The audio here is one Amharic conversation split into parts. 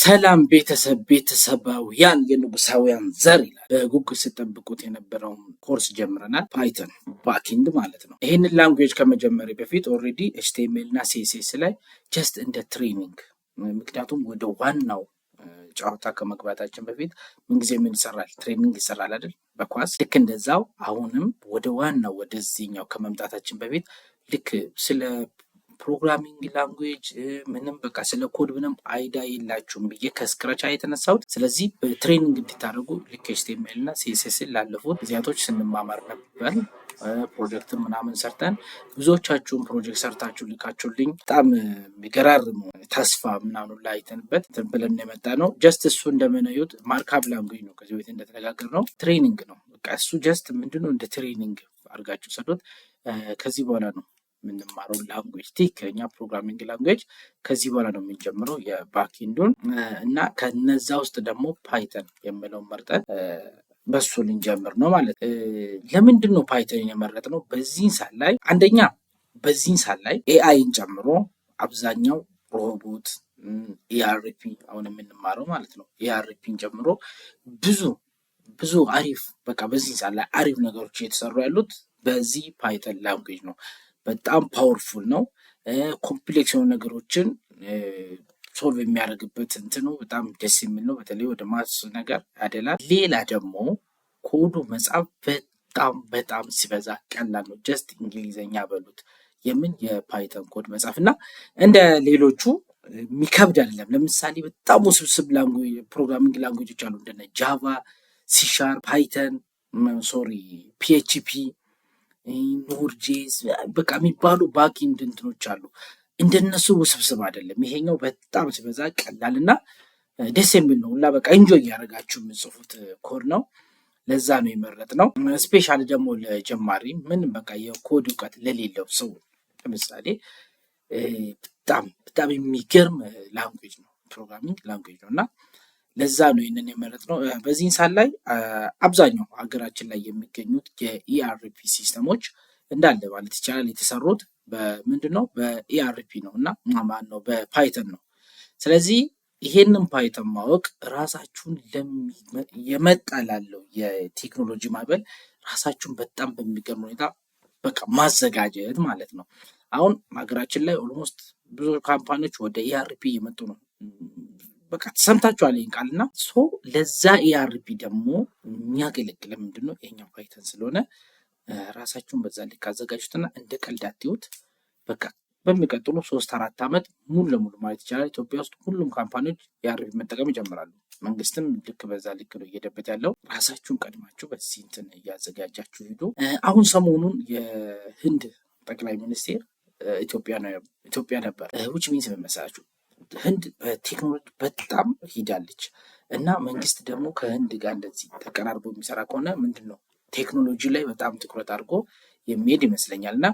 ሰላም ቤተሰባውያን የንጉሳውያን ዘር ይላል። በጉጉት ስጠብቁት የነበረውን ኮርስ ጀምረናል። ፓይተን ባክኢንድ ማለት ነው። ይህንን ላንጉዌጅ ከመጀመሪያ በፊት ኦልሬዲ ኤችቲኤምኤል እና ሲኤስኤስ ላይ ጀስት እንደ ትሬኒንግ፣ ምክንያቱም ወደ ዋናው ጨዋታ ከመግባታችን በፊት ምንጊዜ ምን ይሰራል? ትሬኒንግ ይሰራል አይደል? በኳስ ልክ እንደዛው አሁንም ወደ ዋናው ወደዚህኛው ከመምጣታችን በፊት ልክ ስለ ፕሮግራሚንግ ላንጉዌጅ ምንም በቃ ስለ ኮድ ምንም አይዳ የላችሁም ብዬ ከስክራች የተነሳሁት። ስለዚህ በትሬኒንግ እንድታደርጉ ልክ ኤችቲኤምኤል እና ሲኤስኤስን ላለፉት ጊዜያቶች ስንማማር ነበር። ፕሮጀክትን ምናምን ሰርተን ብዙዎቻችሁን ፕሮጀክት ሰርታችሁ ልካችሁልኝ በጣም የሚገራርሙ ተስፋ ምናምን ላይ አይተንበት ብለን የመጣ ነው። ጀስት እሱ እንደምናዩት ማርካብ ላንጉዌጅ ነው። ከዚህ በፊት እንደተነጋገር ነው ትሬኒንግ ነው። በቃ እሱ ጀስት ምንድነው እንደ ትሬኒንግ አድርጋችሁ ሰዱት። ከዚህ በኋላ ነው የምንማረው ላንጉዌጅ፣ ትክክለኛ ፕሮግራሚንግ ላንጉዌጅ ከዚህ በኋላ ነው የምንጀምረው የባክኢንዱን እና ከነዛ ውስጥ ደግሞ ፓይተን የምለውን መርጠን በሱ ልንጀምር ነው ማለት። ለምንድን ነው ፓይተን የመረጥ ነው? በዚህን ሰዓት ላይ አንደኛ በዚህን ሰዓት ላይ ኤአይን ጨምሮ አብዛኛው ሮቦት ኢአርፒ አሁን የምንማረው ማለት ነው ኢአርፒን ጨምሮ ብዙ አሪፍ በቃ በዚህን ሰዓት ላይ አሪፍ ነገሮች እየተሰሩ ያሉት በዚህ ፓይተን ላንጉዌጅ ነው። በጣም ፓወርፉል ነው። ኮምፕሌክስ የሆኑ ነገሮችን ሶልቭ የሚያደርግበት እንትኑ በጣም ደስ የሚል ነው። በተለይ ወደ ማትስ ነገር ያደላል። ሌላ ደግሞ ኮዱ መጻፍ በጣም ሲበዛ ቀላል ነው። ጀስት እንግሊዘኛ በሉት የምን የፓይተን ኮድ መጻፍ እና እንደ ሌሎቹ የሚከብድ አይደለም። ለምሳሌ በጣም ውስብስብ ፕሮግራሚንግ ላንጉዌጆች አሉ እንደነ ጃቫ፣ ሲሻርፕ፣ ፓይተን ፒኤችፒ፣ ኖርጄዝ በቃ የሚባሉ ባክኢንድ እንትኖች አሉ። እንደነሱ ውስብስብ አይደለም። ይሄኛው በጣም ሲበዛ ቀላል እና ደስ የሚል ነው። ሁላ በቃ ኢንጆይ እያደረጋችሁ የምጽፉት ኮድ ነው። ለዛ ነው የመረጥነው። ስፔሻሊ ደግሞ ለጀማሪ ምንም በቃ የኮድ እውቀት ለሌለው ሰው ለምሳሌ በጣም የሚገርም ላንጉዌጅ ነው፣ ፕሮግራሚንግ ላንጉዌጅ ነው እና ለዛ ነው ይህንን የመረጥነው። በዚህን ሰዓት ላይ አብዛኛው ሀገራችን ላይ የሚገኙት የኢአርፒ ሲስተሞች እንዳለ ማለት ይቻላል የተሰሩት በምንድን ነው? በኢአርፒ ነው እና ማን ነው? በፓይተን ነው። ስለዚህ ይሄንን ፓይተን ማወቅ ራሳችሁን የመጣ ላለው የቴክኖሎጂ ማዕበል ራሳችሁን በጣም በሚገርም ሁኔታ በቃ ማዘጋጀት ማለት ነው። አሁን ሀገራችን ላይ ኦልሞስት ብዙ ካምፓኒዎች ወደ ኢአርፒ እየመጡ ነው። በቃ ተሰምታችኋል ይህን ቃል እና ለዛ ኢአርፒ ደግሞ የሚያገለግል ምንድነው? የኛው ፓይተን ስለሆነ ራሳችሁን በዛ ልክ አዘጋጁትና እንደ ቀልድ አትዩት። በቃ በሚቀጥሉ 3-4 ዓመት ሙሉ ለሙሉ ማለት ይቻላል ኢትዮጵያ ውስጥ ሁሉም ካምፓኒዎች ኢአርፒ መጠቀም ይጀምራሉ። መንግስትም ልክ በዛ ልክ ነው እየሄደበት ያለው። ራሳችሁን ቀድማችሁ በዚህ እንትን እያዘጋጃችሁ ሂዱ። አሁን ሰሞኑን የህንድ ጠቅላይ ሚኒስቴር ኢትዮጵያ ነበር። ውጭ ሚንስ መመሳችሁ ህንድ በቴክኖሎጂ በጣም ሂዳለች እና መንግስት ደግሞ ከህንድ ጋር እንደዚህ ተቀራርቦ የሚሰራ ከሆነ ምንድን ነው ቴክኖሎጂ ላይ በጣም ትኩረት አድርጎ የሚሄድ ይመስለኛል። እና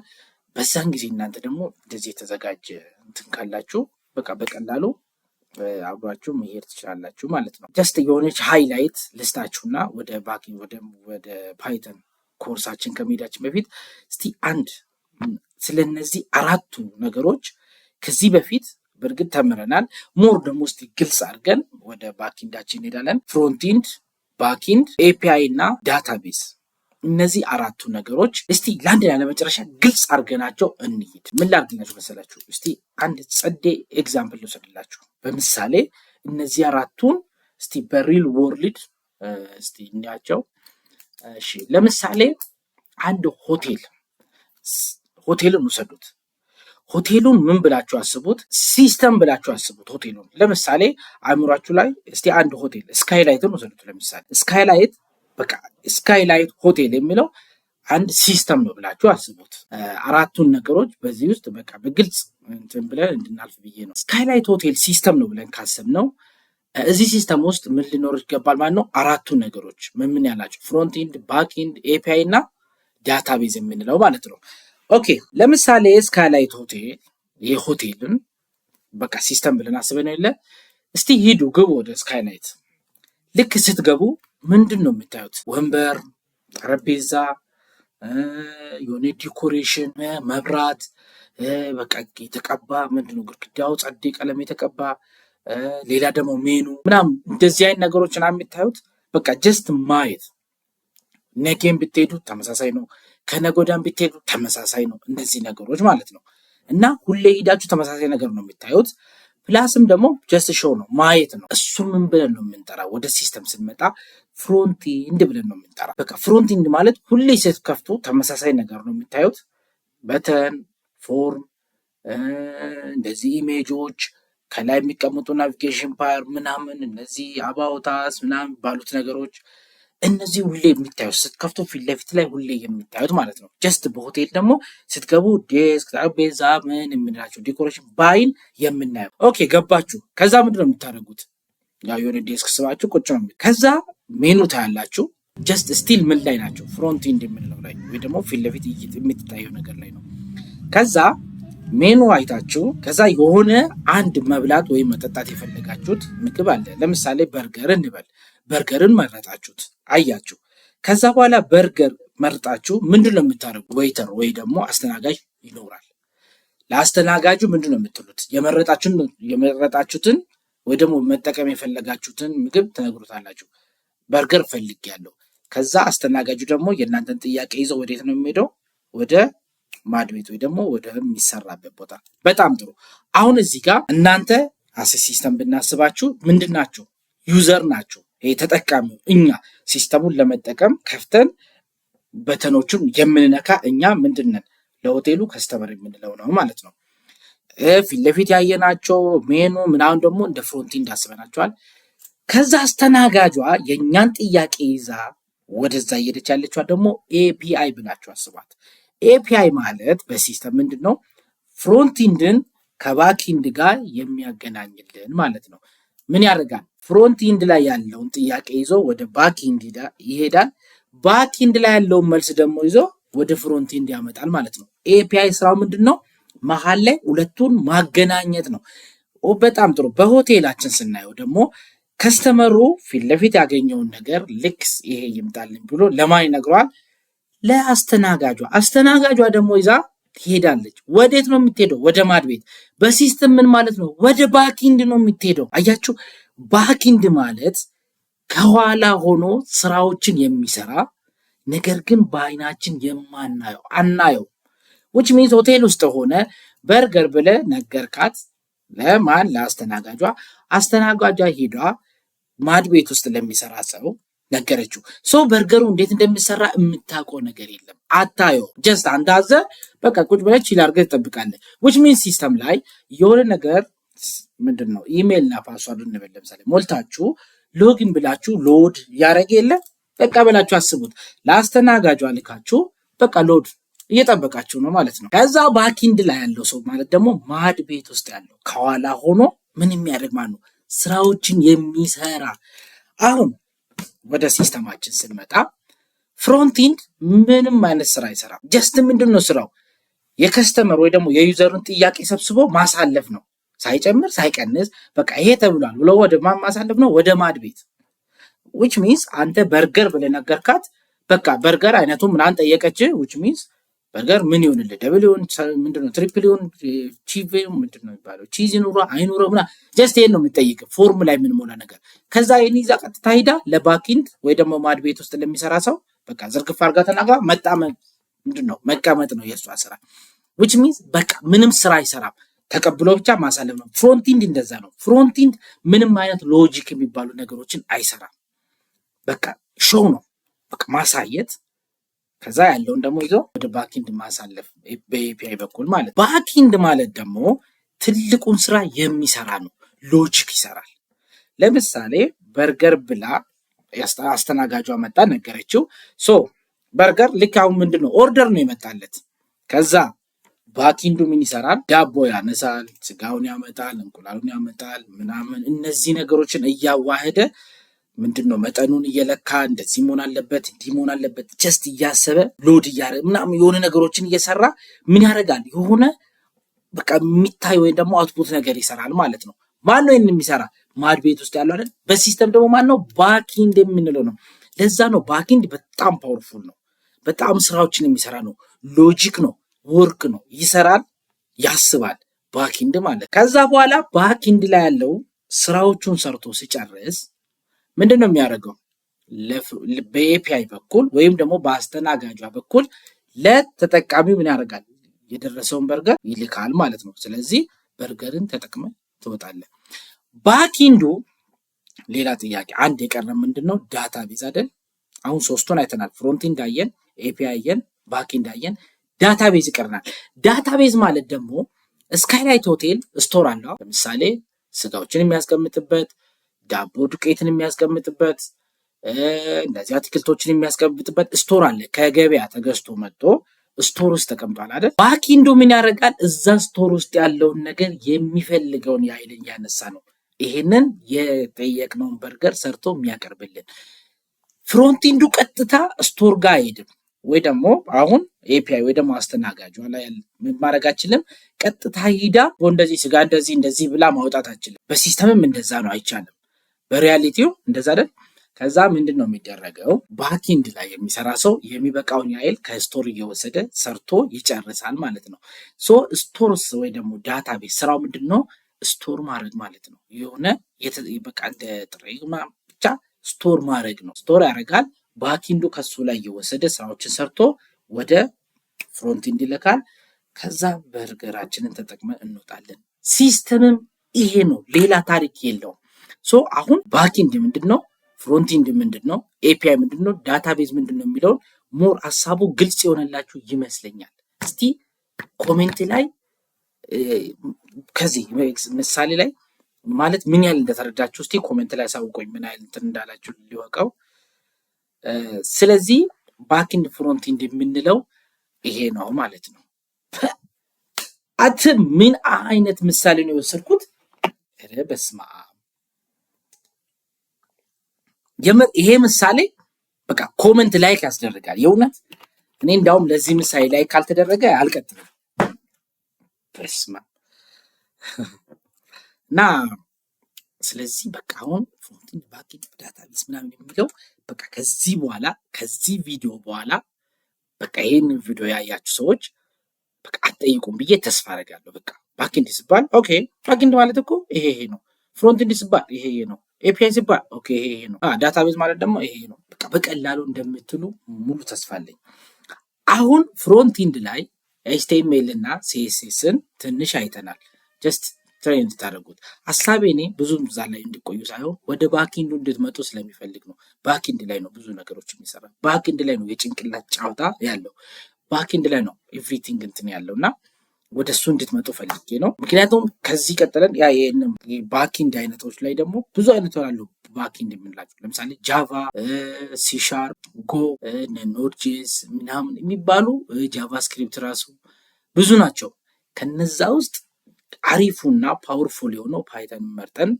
በዛን ጊዜ እናንተ ደግሞ እንደዚህ የተዘጋጀ እንትን ካላችሁ በቃ በቀላሉ አብሯችሁ መሄድ ትችላላችሁ ማለት ነው። ጀስት የሆነች ሃይላይት ልስታችሁና ወደ ፓይተን ኮርሳችን ከመሄዳችን በፊት እስቲ አንድ ስለነዚህ አራቱ ነገሮች ከዚህ በፊት በእርግጥ ተምረናል። ሞር ደግሞ እስቲ ግልጽ አድርገን ወደ ባክኢንዳችን እንሄዳለን። ፍሮንቲንድ፣ ባክኢንድ፣ ኤፒአይ እና ዳታቤዝ። እነዚህ አራቱ ነገሮች እስቲ ለአንድና ለመጨረሻ ግልጽ አድርገናቸው እንሂድ። ምን ላድርግላችሁ መሰላችሁ? እስቲ አንድ ጸዴ ኤግዛምፕል ልውሰድላችሁ በምሳሌ እነዚህ አራቱን እስቲ በሪል ወርልድ እስቲ እንያቸው። እሺ ለምሳሌ አንድ ሆቴልን ውሰዱት። ሆቴሉን ምን ብላችሁ አስቡት? ሲስተም ብላችሁ አስቡት ሆቴሉን። ለምሳሌ አእምሯችሁ ላይ እስቲ አንድ ሆቴል ስካይላይትን ውሰዱት። ለምሳሌ ስካይላይት በቃ ስካይላይት ሆቴል የሚለው አንድ ሲስተም ነው ብላችሁ አስቡት። አራቱን ነገሮች በዚህ ውስጥ በቃ በግልጽ እንትን ብለን እንድናልፍ ብዬ ነው። ስካይላይት ሆቴል ሲስተም ነው ብለን ካሰብነው እዚህ ሲስተም ውስጥ ምን ሊኖር ይገባል ማለት ነው? አራቱ ነገሮች ምን ያላቸው? ፍሮንቲንድ፣ ባክኢንድ፣ ኤፒአይ እና ዳታቤዝ የምንለው ማለት ነው። ኦኬ ለምሳሌ ስካይላይት ሆቴል የሆቴልን በቃ ሲስተም ብለን አስበን የለ። እስቲ ሂዱ ግቡ ወደ ስካይላይት። ልክ ስትገቡ ምንድን ነው የምታዩት? ወንበር፣ ጠረጴዛ፣ የሆነ ዲኮሬሽን፣ መብራት በቃ የተቀባ ምንድነው ግድግዳው ጸዴ ቀለም የተቀባ ሌላ ደግሞ ሜኑ ምናምን እንደዚህ አይነት ነገሮችን የምታዩት በቃ ጀስት ማየት። ነገም ብትሄዱ ተመሳሳይ ነው፣ ከነገ ወዲያም ብትሄዱ ተመሳሳይ ነው። እነዚህ ነገሮች ማለት ነው እና ሁሌ ሄዳችሁ ተመሳሳይ ነገር ነው የምታዩት። ፕላስም ደግሞ ጀስት ሾው ነው ማየት ነው። እሱ ምን ብለን ነው የምንጠራ? ወደ ሲስተም ስንመጣ ፍሮንቲንድ ብለን ነው የምንጠራ። በቃ ፍሮንቲንድ ማለት ሁሌ ስትከፍቱ ተመሳሳይ ነገር ነው የምታዩት። በተን፣ ፎርም፣ እንደዚህ ኢሜጆች፣ ከላይ የሚቀመጡ ናቪጌሽን ባር ምናምን፣ እነዚህ አባውታስ ምናምን ባሉት ነገሮች እነዚህ ሁሌ የሚታዩት ስትከፍቱ ፊት ለፊት ላይ ሁሌ የሚታዩት ማለት ነው። ጀስት በሆቴል ደግሞ ስትገቡ ዴስክ፣ ጠረጴዛ ምን የምንላቸው ዴኮሬሽን በአይን የምናየው። ኦኬ ገባችሁ? ከዛ ምንድን ነው የምታደርጉት? ያው የሆነ ዴስክ ስባችሁ ቁጭ ነው። ከዛ ሜኑ ታያላችሁ። ጀስት ስቲል ምን ላይ ናቸው? ፍሮንት ኢንድ የምንለው ላይ ወይ ደግሞ ፊት ለፊት የምትታየው ነገር ላይ ነው። ከዛ ሜኑ አይታችሁ ከዛ የሆነ አንድ መብላት ወይም መጠጣት የፈለጋችሁት ምግብ አለ። ለምሳሌ በርገር እንበል። በርገርን መረጣችሁት አያችሁ። ከዛ በኋላ በርገር መርጣችሁ ምንድን ነው የምታደርጉ? ዌይተር ወይ ደግሞ አስተናጋጅ ይኖራል። ለአስተናጋጁ ምንድን ነው የምትሉት? የመረጣችሁትን ወይ ደግሞ መጠቀም የፈለጋችሁትን ምግብ ትነግሩታላችሁ። በርገር ፈልጌያለሁ። ከዛ አስተናጋጁ ደግሞ የእናንተን ጥያቄ ይዘው ወዴት ነው የሚሄደው? ወደ ማድ ቤት ወይ ደግሞ ወደሚሰራበት ቦታ። በጣም ጥሩ። አሁን እዚህ ጋር እናንተ አሴ ሲስተም ብናስባችሁ ምንድን ናቸው? ዩዘር ናቸው። ይሄ ተጠቃሚው እኛ ሲስተሙን ለመጠቀም ከፍተን በተኖቹን የምንነካ እኛ ምንድነን? ለሆቴሉ ከስተመር የምንለው ነው ማለት ነው። ፊት ለፊት ያየናቸው ሜኑ ምናምን ደግሞ እንደ ፍሮንት እንዳስበናቸዋል። ከዛ አስተናጋጇ የእኛን ጥያቄ ይዛ ወደዛ እየሄደች ያለችዋ ደግሞ ኤፒአይ ብላችሁ አስቧት። ኤፒአይ ማለት በሲስተም ምንድን ነው? ፍሮንቲንድን ከባኪንድ ጋር የሚያገናኝልን ማለት ነው። ምን ያደርጋል? ፍሮንቲንድ ላይ ያለውን ጥያቄ ይዞ ወደ ባኪንድ ይሄዳል። ባኪንድ ላይ ያለውን መልስ ደግሞ ይዞ ወደ ፍሮንቲንድ ያመጣል ማለት ነው። ኤፒአይ ስራው ምንድን ነው? መሀል ላይ ሁለቱን ማገናኘት ነው። በጣም ጥሩ። በሆቴላችን ስናየው ደግሞ ከስተመሩ ፊት ለፊት ያገኘውን ነገር ልክስ ይሄ ይምጣልኝ ብሎ ለማን ይነግረዋል? ለአስተናጋጇ። አስተናጋጇ ደግሞ ይዛ ትሄዳለች። ወዴት ነው የምትሄደው? ወደ ማድ ቤት። በሲስተም ምን ማለት ነው? ወደ ባኪንድ ነው የምትሄደው። አያችሁ፣ ባኪንድ ማለት ከኋላ ሆኖ ስራዎችን የሚሰራ ነገር ግን በአይናችን የማናየው አናየው። which means ሆቴል ውስጥ ሆነ በርገር ብለ ነገርካት ለማን? ለአስተናጋጇ። አስተናጋጇ ሄዷ ማድ ቤት ውስጥ ለሚሰራ ሰው ነገረችው። ሰው በርገሩ እንዴት እንደሚሰራ የምታውቀው ነገር የለም፣ አታየው። ጀስት አንዳዘ በቃ ቁጭ ብለህ ቺል አድርገህ ትጠብቃለህ። which means ሲስተም ላይ የሆነ ነገር ምንድነው ኢሜል እና ፓስዋርድ እንበል ለምሳሌ ሞልታችሁ ሎጊን ብላችሁ ሎድ ያደረገ የለ በቃ ብላችሁ አስቡት። ለአስተናጋጇ ልካችሁ በቃ ሎድ እየጠበቃችሁ ነው ማለት ነው። ከዛ ባኪንድ ላይ ያለው ሰው ማለት ደግሞ ማድ ቤት ውስጥ ያለው ከኋላ ሆኖ ምን የሚያደርግ ማለት ነው? ስራዎችን የሚሰራ። አሁን ወደ ሲስተማችን ስንመጣ ፍሮንቲንድ ምንም አይነት ስራ አይሰራም። ጀስት ምንድን ነው ስራው? የከስተመር ወይ ደግሞ የዩዘሩን ጥያቄ ሰብስቦ ማሳለፍ ነው። ሳይጨምር ሳይቀንስ በቃ ይሄ ተብሏል ብሎ ወደ ማሳለፍ ነው፣ ወደ ማድ ቤት። which means አንተ በርገር ብለህ ነገርካት። በቃ በርገር አይነቱ ምናምን ጠየቀች። which means በርገር ምን ይሁንልህ? ደብል ይሁን ምንድነው? ትሪፕል ይሁን ቺዝ ምንድነው የሚባለው? ቺዝ ይኑራ አይኑራ ምናምን ጀስት ይሄን ነው የሚጠይቅ ፎርም ላይ ምን ሞላ ነገር። ከዛ ይሄን ይዛ ቀጥታ ሄዳ ለባኪንድ ወይ ደግሞ ማድ ቤት ውስጥ ለሚሰራ ሰው በቃ ዝርግፍ አድርጋ ተናግራ ምንድነው መቀመጥ ነው የእሷ ስራ። which means በቃ ምንም ስራ አይሰራም፣ ተቀብሎ ብቻ ማሳለፍ ነው። ፍሮንቲንድ እንደዛ ነው። ፍሮንቲንድ ምንም አይነት ሎጂክ የሚባሉ ነገሮችን አይሰራም። በቃ ሾው ነው፣ በቃ ማሳየት። ከዛ ያለውን ደግሞ ይዞ ወደ ባኪንድ ማሳለፍ በኤፒአይ በኩል ማለት። ባኪንድ ማለት ደግሞ ትልቁን ስራ የሚሰራ ነው። ሎጂክ ይሰራል። ለምሳሌ በርገር ብላ አስተናጋጇ መጣ ነገረችው። በርገር ልክ አሁን ምንድነው ኦርደር ነው የመጣለት። ከዛ ባኪንዱ ምን ይሰራል? ዳቦ ያነሳል፣ ስጋውን ያመጣል፣ እንቁላሉን ያመጣል ምናምን። እነዚህ ነገሮችን እያዋህደ ምንድነው መጠኑን እየለካ እንደዚህ መሆን አለበት እንዲህ መሆን አለበት ጀስት እያሰበ ሎድ እያደረገ ምናምን የሆነ ነገሮችን እየሰራ ምን ያደርጋል? የሆነ በቃ የሚታይ ወይም ደግሞ አውትፑት ነገር ይሰራል ማለት ነው። ማን ነው ይሄን የሚሰራ? ማድ ቤት ውስጥ ያለው አይደል? በሲስተም ደግሞ ማን ነው? ባኪንድ የምንለው ነው። ለዛ ነው ባኪንድ በጣም ፓወርፉል ነው። በጣም ስራዎችን የሚሰራ ነው። ሎጂክ ነው፣ ወርክ ነው፣ ይሰራል፣ ያስባል ባኪንድ ማለት። ከዛ በኋላ ባኪንድ ላይ ያለው ስራዎቹን ሰርቶ ሲጨርስ ምንድን ነው የሚያደርገው? በኤፒአይ በኩል ወይም ደግሞ በአስተናጋጇ በኩል ለተጠቃሚው ምን ያደርጋል? የደረሰውን በርገር ይልካል ማለት ነው። ስለዚህ በርገርን ተጠቅመ ትወጣለህ። ባኪንዱ ሌላ ጥያቄ አንድ የቀረ ምንድን ነው? ዳታቤዝ አይደል? አሁን ሶስቱን አይተናል። ፍሮንቲንድ አየን፣ ኤፒአይ አየን፣ ባኪንድ አየን። ዳታቤዝ ይቀርናል። ዳታቤዝ ማለት ደግሞ ስካይላይት ሆቴል ስቶር አለው። ለምሳሌ ስጋዎችን የሚያስቀምጥበት፣ ዳቦ ዱቄትን የሚያስቀምጥበት፣ እንደዚህ አትክልቶችን የሚያስቀምጥበት ስቶር አለ። ከገበያ ተገዝቶ መጥቶ ስቶር ውስጥ ተቀምጧል አይደል? ባኪንዱ ምን ያደርጋል? እዛ ስቶር ውስጥ ያለውን ነገር የሚፈልገውን ያህል እያነሳ ነው ይሄንን የጠየቅነውን በርገር ሰርቶ የሚያቀርብልን። ፍሮንቲንዱ ቀጥታ ስቶር ጋር አይሄድም። ወይ ደግሞ አሁን ኤፒአይ ወይ ደግሞ አስተናጋጇ ላይ ማድረጋችንም ቀጥታ ሂዳ እንደዚህ ስጋ እንደዚህ ብላ ማውጣት አችልም። በሲስተምም እንደዛ ነው፣ አይቻልም። በሪያሊቲው እንደዛ አይደል? ከዛ ምንድን ነው የሚደረገው? ባኪንድ ላይ የሚሰራ ሰው የሚበቃውን ያህል ከስቶር እየወሰደ ሰርቶ ይጨርሳል ማለት ነው። ሶ ስቶርስ ወይ ደግሞ ዳታቤዝ ስራው ምንድን ነው? ስቶር ማድረግ ማለት ነው። የሆነ በቃ እንደ ጥሬ ብቻ ስቶር ማድረግ ነው። ስቶር ያደርጋል። ባኪንዱ ከሱ ላይ እየወሰደ ስራዎችን ሰርቶ ወደ ፍሮንቲንድ ይልካል። ከዛ በርገራችንን ተጠቅመን እንወጣለን። ሲስተምም ይሄ ነው፣ ሌላ ታሪክ የለውም። ሶ አሁን ባኪንድ ምንድን ነው? ፍሮንቲንድ ምንድን ነው? ኤፒአይ ምንድን ነው? ዳታቤዝ ምንድን ነው የሚለውን ሞር ሀሳቡ ግልጽ የሆነላችሁ ይመስለኛል። እስቲ ኮሜንት ላይ ከዚህ ምሳሌ ላይ ማለት ምን ያህል እንደተረዳችሁ እስቲ ኮሜንት ላይ አሳውቁኝ፣ ምን ያህል እንትን እንዳላችሁ ሊወቀው። ስለዚህ ባኪንድ ፍሮንቲንድ የምንለው ይሄ ነው ማለት ነው። ምን አይነት ምሳሌ ነው የወሰድኩት? በስመ አብ! ይሄ ምሳሌ በቃ ኮሜንት ላይክ ያስደርጋል። የእውነት እኔ እንዳውም ለዚህ ምሳሌ ላይክ ካልተደረገ አልቀጥልም። በስመ አብ! እና ስለዚህ በቃ አሁን ፍሮንቲንድ ባኪንድ ዳታቤዝ ምናምን የሚለው በቃ ከዚህ ቪዲዮ በኋላ በቃ ይሄንን ቪዲዮ ያያችሁ ሰዎች በቃ አትጠይቁም ብዬ ተስፋ አደርጋለሁ። በቃ ባኪንድ ሲባል ኦኬ፣ ባኪንድ ማለት እኮ ይሄ ነው። ፍሮንቲንድ ሲባል ይሄ ነው። ኤፒአይ ሲባል ኦኬ ይሄ ነው። ዳታቤዝ ማለት ደግሞ ይሄ ነው። በቃ በቀላሉ እንደምትሉ ሙሉ ተስፋ አለኝ። አሁን ፍሮንቲንድ ላይ ኤችቲኤምኤል እና ሲኤስኤስን ትንሽ አይተናል። ጀስት ትሬን እንድታደርጉት ሀሳቤ እኔ ብዙም እዛ ላይ እንዲቆዩ ሳይሆን ወደ ባኪንዱ እንድትመጡ ስለሚፈልግ ነው። ባኪንድ ላይ ነው ብዙ ነገሮች የሚሰራ። ባኪንድ ላይ ነው የጭንቅላት ጫወታ ያለው። ባኪንድ ላይ ነው ኤቭሪቲንግ እንትን ያለው እና ወደ እሱ እንድትመጡ ፈልጌ ነው። ምክንያቱም ከዚህ ቀጥለን ባኪንድ አይነቶች ላይ ደግሞ ብዙ አይነት አሉ። ባኪንድ የምንላቸው ለምሳሌ ጃቫ፣ ሲሻርፕ፣ ጎ፣ ኖድጄስ ምናምን የሚባሉ ጃቫስክሪፕት ራሱ ብዙ ናቸው። ከነዛ ውስጥ አሪፉና ፓወርፉል የሆነው ፓይተን መርጠን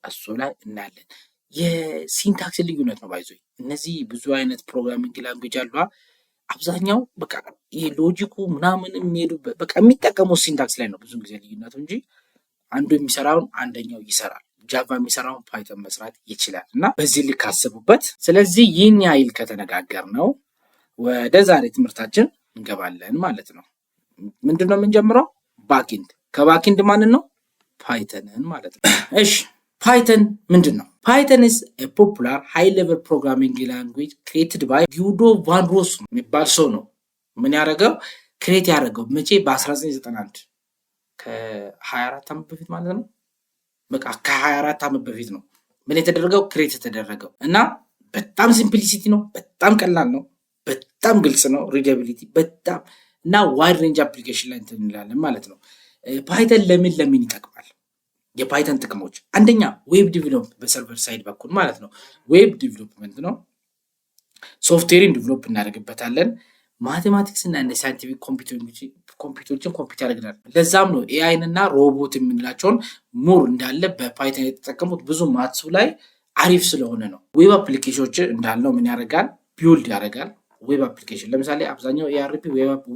እሱ ላይ እናያለን። የሲንታክስ ልዩነት ነው ባይዞ እነዚህ ብዙ አይነት ፕሮግራሚንግ ላንጉጅ አሉ። አብዛኛው በቃ የሎጂኩ ምናምን የሚሄዱበት በቃ የሚጠቀሙት ሲንታክስ ላይ ነው ብዙ ጊዜ ልዩነቱ እንጂ አንዱ የሚሰራውን አንደኛው ይሰራል። ጃቫ የሚሰራውን ፓይተን መስራት ይችላል እና በዚህ ልክ አስቡበት። ስለዚህ ይህን ያህል ከተነጋገር ነው ወደ ዛሬ ትምህርታችን እንገባለን ማለት ነው። ምንድነው የምንጀምረው? ባኪንድ። ከባኪንድ ማንን ነው? ፓይተንን ማለት ነው። እሺ ፓይተን ምንድን ነው? ፓይተን is a popular high level programming language created by ጊዩዶ ቫን ሮስ የሚባል ሰው ነው ምን ያደረገው ክሬት ያደረገው መቼ? በ1991 ከ24 ዓመት በፊት ማለት ነው። በቃ ከ24 ዓመት በፊት ነው ምን የተደረገው ክሬት የተደረገው እና በጣም ሲምፕሊሲቲ ነው፣ በጣም ቀላል ነው፣ በጣም ግልጽ ነው፣ ሪደቢሊቲ በጣም እና ዋይድ ሬንጅ አፕሊኬሽን ላይ እንትን እንላለን ማለት ነው። ፓይተን ለምን ይጠቅማል? የፓይተን ጥቅሞች አንደኛ ዌብ ዲቨሎፕ በሰርቨር ሳይድ በኩል ማለት ነው። ዌብ ዲቨሎፕመንት ነው። ሶፍትዌርን ዲቨሎፕ እናደርግበታለን። ማቴማቲክስ እና ሳይንቲፊክ ኮምፒውተሮችን ኮምፒውተር ያደርግናል። ለዛም ነው ኤአይን እና ሮቦት የምንላቸውን ሙር እንዳለ በፓይተን የተጠቀሙት ብዙ ማትሱ ላይ አሪፍ ስለሆነ ነው። ዌብ አፕሊኬሽኖችን እንዳልነው ምን ያደርጋል? ቢውልድ ያደርጋል። ዌብ አፕሊኬሽን ለምሳሌ አብዛኛው ኤአርፒ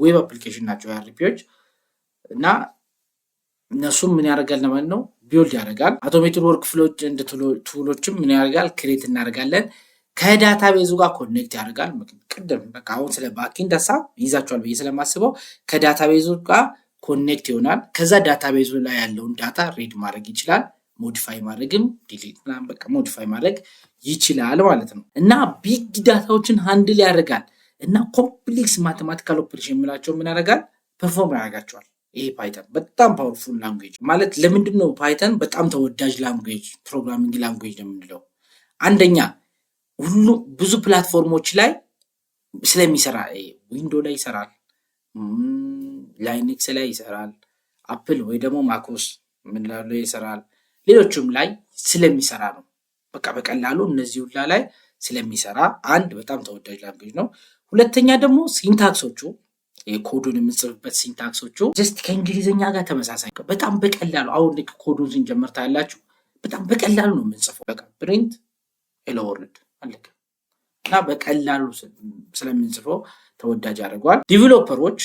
ዌብ አፕሊኬሽን ናቸው ኤአርፒዎች እና እነሱም ምን ያደርጋል ማለት ነው ቢውልድ ያደርጋል። አውቶሜትድ ወርክ ፍሎች እንደ ቱሎችም ምን ያደርጋል ክሬት እናደርጋለን። ከዳታቤዙ ጋር ኮኔክት ያደርጋል። ቅድም በቃ አሁን ስለ ባኪንድ ሀሳብ ይዛቸዋል ብዬ ስለማስበው ከዳታቤዙ ጋር ኮኔክት ይሆናል። ከዛ ዳታቤዙ ላይ ያለውን ዳታ ሪድ ማድረግ ይችላል፣ ሞዲፋይ ማድረግም ዲሊት ምናምን በቃ ሞዲፋይ ማድረግ ይችላል ማለት ነው። እና ቢግ ዳታዎችን ሃንድል ያደርጋል እና ኮምፕሌክስ ማቴማቲካል ኦፕሬሽን የምላቸው ምን ያደርጋል ፐርፎርም ያደርጋቸዋል። ይሄ ፓይተን በጣም ፓወርፉል ላንጉዌጅ ማለት ለምንድን ነው ፓይተን በጣም ተወዳጅ ላንጉዌጅ ፕሮግራሚንግ ላንጉዌጅ ነው የምንለው? አንደኛ ሁሉ ብዙ ፕላትፎርሞች ላይ ስለሚሰራ ዊንዶ ላይ ይሰራል፣ ላይኔክስ ላይ ይሰራል፣ አፕል ወይ ደግሞ ማኮስ ምን ላይ ይሰራል፣ ሌሎችም ላይ ስለሚሰራ ነው። በቃ በቀላሉ እነዚህ ሁላ ላይ ስለሚሰራ አንድ በጣም ተወዳጅ ላንጉዌጅ ነው። ሁለተኛ ደግሞ ሲንታክሶቹ የኮዱን የምንጽፍበት ሲንታክሶቹ ጀስት ከእንግሊዝኛ ጋር ተመሳሳይ በጣም በቀላሉ አሁን ልክ ኮዱን ስንጀምር ታያላችሁ በጣም በቀላሉ ነው የምንጽፈው። በቃ ፕሪንት ሄሎ ወርልድ አለቀ እና በቀላሉ ስለምንጽፈው ተወዳጅ ያደርገዋል። ዲቨሎፐሮች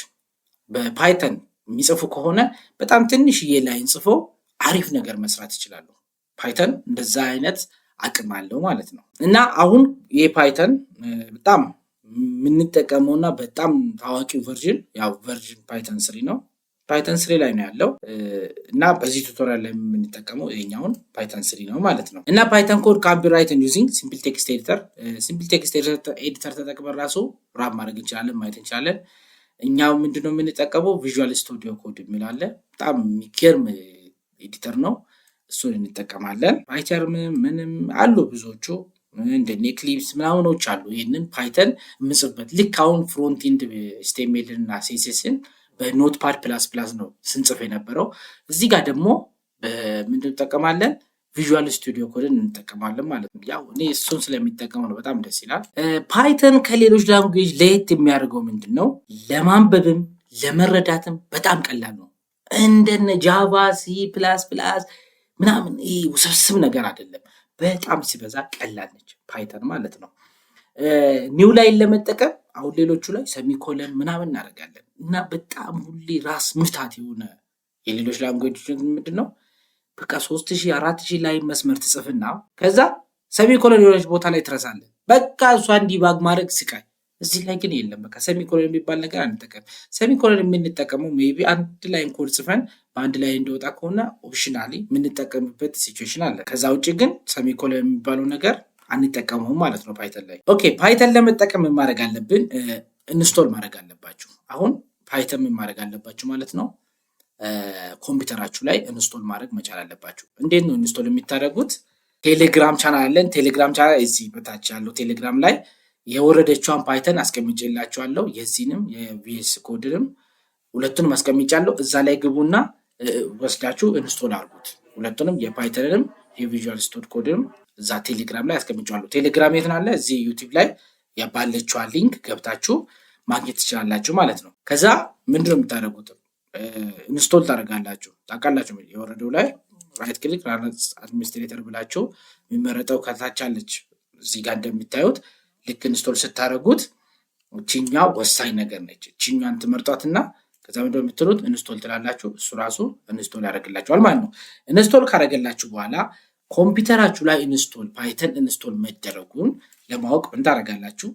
በፓይተን የሚጽፉ ከሆነ በጣም ትንሽዬ ላይን ጽፈው አሪፍ ነገር መስራት ይችላሉ። ፓይተን እንደዛ አይነት አቅም አለው ማለት ነው። እና አሁን የፓይተን በጣም የምንጠቀመውና በጣም ታዋቂው ቨርዥን ያው ቨርዥን ፓይተን 3 ነው። ፓይተን 3 ላይ ነው ያለው እና በዚህ ቱቶሪያል ላይ የምንጠቀመው ይሄኛውን ፓይተን 3 ነው ማለት ነው። እና ፓይተን ኮድ ካን ቢ ራይትን ዩዚንግ ሲምፕል ቴክስት ኤዲተር። ሲምፕል ቴክስት ኤዲተር ተጠቅመን ራሱ ራፕ ማድረግ እንችላለን፣ ማየት እንችላለን። እኛው ምንድነው የምንጠቀመው ቪዥዋል ስቱዲዮ ኮድ የሚል አለ። በጣም የሚገርም ኤዲተር ነው፣ እሱን እንጠቀማለን። ፓይተን ምንም አሉ ብዙዎቹ እንደ ኤክሊፕስ ምናምኖች አሉ። ይህንን ፓይተን የምጽፍበት ልክ አሁን ፍሮንት ኤንድ ኤችቲኤምኤል እና ሲኤስኤስን በኖትፓድ ፕላስ ፕላስ ነው ስንጽፍ የነበረው። እዚህ ጋር ደግሞ ምንድን እንጠቀማለን ቪዥዋል ስቱዲዮ ኮድን እንጠቀማለን ማለት ነው። ያው እኔ እሱን ስለሚጠቀመው ነው በጣም ደስ ይላል። ፓይተን ከሌሎች ላንጉዌጅ ለየት የሚያደርገው ምንድን ነው? ለማንበብም ለመረዳትም በጣም ቀላል ነው። እንደነ ጃቫ ሲ ፕላስ ፕላስ ምናምን ይህ ውስብስብ ነገር አይደለም። በጣም ሲበዛ ቀላል ነች ፓይተን ማለት ነው። ኒው ላይን ለመጠቀም አሁን ሌሎቹ ላይ ሰሚኮለን ምናምን እናደርጋለን እና በጣም ሁሌ ራስ ምታት የሆነ የሌሎች ላንጉዌጆች ምንድን ነው በቃ 3000 4000 ላይ መስመር ትጽፍና ከዛ ሰሚኮለን የሆነች ቦታ ላይ ትረሳለህ። በቃ እሷን ዲባግ ማድረግ ስቃይ። እዚህ ላይ ግን የለም። በቃ ሰሚኮለን የሚባል ነገር አንጠቀም። ሰሚኮለን የምንጠቀመው ሜቢ አንድ ላይ ኮድ ጽፈን በአንድ ላይ እንዲወጣ ከሆነ ኦፕሽናሊ የምንጠቀምበት ሲቹዌሽን አለ። ከዛ ውጭ ግን ሰሚኮለን የሚባለው ነገር አንጠቀመውም ማለት ነው ፓይተን ላይ። ኦኬ ፓይተን ለመጠቀም ምን ማድረግ አለብን? ኢንስቶል ማድረግ አለባችሁ። አሁን ፓይተን ምን ማድረግ አለባችሁ ማለት ነው? ኮምፒውተራችሁ ላይ ኢንስቶል ማድረግ መቻል አለባችሁ። እንዴት ነው ኢንስቶል የሚታደርጉት? ቴሌግራም ቻናል አለን። ቴሌግራም ቻናል እዚህ በታች ያለው ቴሌግራም ላይ የወረደችዋን ፓይተን አስቀምጬላችኋለሁ። የዚህንም የቪኤስ ኮድንም ሁለቱንም አስቀምጫለሁ። እዛ ላይ ግቡና ወስዳችሁ ኢንስቶል አድርጉት። ሁለቱንም የፓይተንንም የቪዥዋል ስቱዲዮ ኮድንም እዛ ቴሌግራም ላይ አስቀምጫለሁ። ቴሌግራም የት አለ? እዚህ ዩቲዩብ ላይ ያባለችዋ ሊንክ ገብታችሁ ማግኘት ትችላላችሁ ማለት ነው። ከዛ ምንድነው የምታደርጉት? ኢንስቶል ታደርጋላችሁ። ታውቃላችሁ የወረደው ላይ ራይት ክሊክ አድሚኒስትሬተር ብላችሁ የሚመረጠው ከታች አለች። እዚህ ጋር እንደምታዩት ልክ ኢንስቶል ስታደርጉት እቺኛ ወሳኝ ነገር ነች። እቺኛን ትመርጧትና ከዛ ምንድነው የምትሉት? ኢንስቶል ትላላችሁ። እሱ ራሱ ኢንስቶል ያደርግላችኋል ማለት ነው። ኢንስቶል ካደረገላችሁ በኋላ ኮምፒውተራችሁ ላይ ኢንስቶል ፓይተን ኢንስቶል መደረጉን ለማወቅ ምን ታደርጋላችሁ?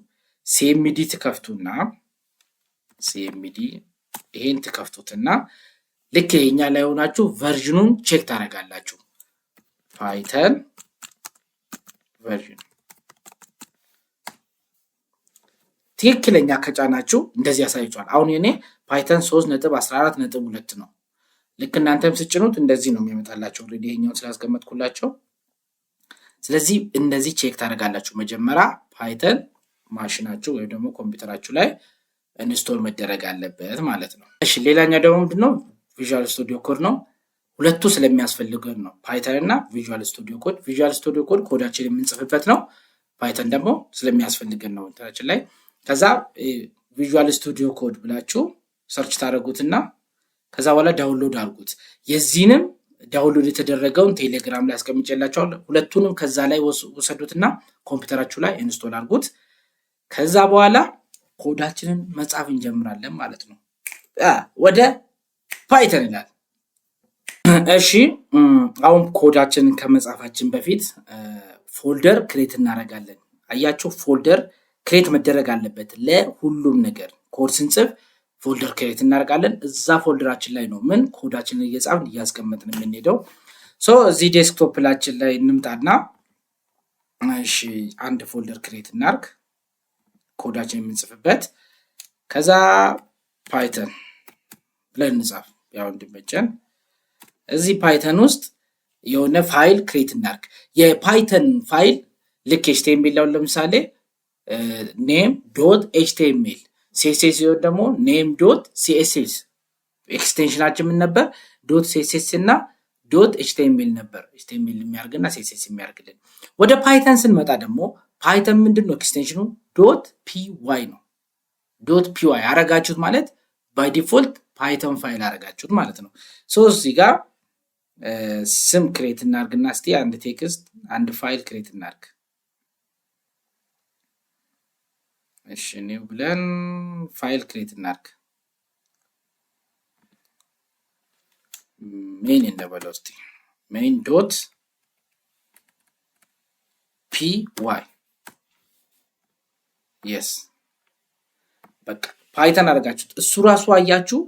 ሲኤምዲ ትከፍቱና ሲኤምዲ ይሄን ትከፍቱትና ልክ ይሄኛ ላይ ሆናችሁ ቨርዥኑን ቼክ ታደርጋላችሁ። ፓይተን ቨርዥን ትክክለኛ ከጫናችሁ እንደዚህ ያሳያችኋል። አሁን የኔ ፓይተን 3.14.2 ነው። ልክ እናንተም ስጭኑት እንደዚህ ነው የሚመጣላችሁ። ኦሬዲ ይሄኛውን ስላስቀመጥኩላችሁ ስለዚህ እንደዚህ ቼክ ታደርጋላችሁ። መጀመሪያ ፓይተን ማሽናችሁ ወይ ደግሞ ኮምፒውተራችሁ ላይ ኢንስቶል መደረግ አለበት ማለት ነው። እሺ ሌላኛው ደግሞ ምንድነው? ቪዥዋል ስቱዲዮ ኮድ ነው። ሁለቱ ስለሚያስፈልገን ነው ፓይተን እና ቪዥዋል ስቱዲዮ ኮድ። ቪዥዋል ስቱዲዮ ኮድ ኮዳችን የምንጽፍበት ነው። ፓይተን ደግሞ ስለሚያስፈልገን ነው እንታችን ላይ። ከዛ ቪዥዋል ስቱዲዮ ኮድ ብላችሁ ሰርች ታደርጉትና ከዛ በኋላ ዳውንሎድ አድርጉት። የዚህንም ዳውንሎድ የተደረገውን ቴሌግራም ላይ አስቀምጬላችኋለሁ። ሁለቱንም ከዛ ላይ ወሰዱትና ኮምፒውተራችሁ ላይ ኢንስቶል አድርጉት። ከዛ በኋላ ኮዳችንን መጻፍ እንጀምራለን ማለት ነው። ወደ ፓይተን ይላል። እሺ አሁን ኮዳችንን ከመጻፋችን በፊት ፎልደር ክሬት እናደርጋለን። አያችሁ ፎልደር ክሬት መደረግ አለበት ለሁሉም ነገር። ኮድ ስንጽፍ ፎልደር ክሬት እናደርጋለን። እዛ ፎልደራችን ላይ ነው ምን ኮዳችንን እየጻፍን እያስቀመጥን የምንሄደው። ሶ እዚህ ዴስክቶፕ ላችን ላይ እንምጣና እሺ አንድ ፎልደር ክሬት እናርግ ኮዳችን የምንጽፍበት ከዛ ፓይተን ብለን እንጻፍ ያው እንድመጨን እዚህ ፓይተን ውስጥ የሆነ ፋይል ክሬት እናርግ የፓይተን ፋይል ልክ HTML ላው ለምሳሌ name.html css ይወድ ደግሞ name.css ኤክስቴንሽናችን ምን ነበር .css እና .html ነበር html የሚያርግና css የሚያርግልን ወደ ፓይተን ስንመጣ ደግሞ ፓይተን ምንድነው ኤክስቴንሽኑ .py ነው .py አረጋችሁት ማለት ባይ ዲፎልት ፓይተን ፋይል አረጋችሁት ማለት ነው ሶ እዚህ ጋር ስም ክሬት እናርግና እስቲ አንድ ቴክስት አንድ ፋይል ክሬት እናርግ እሺ ኒው ብለን ፋይል ክሬት እናርግ main እንደበለው እስቲ main.py yes በቃ ፓይተን አረጋችሁት እሱ ራሱ አያችሁ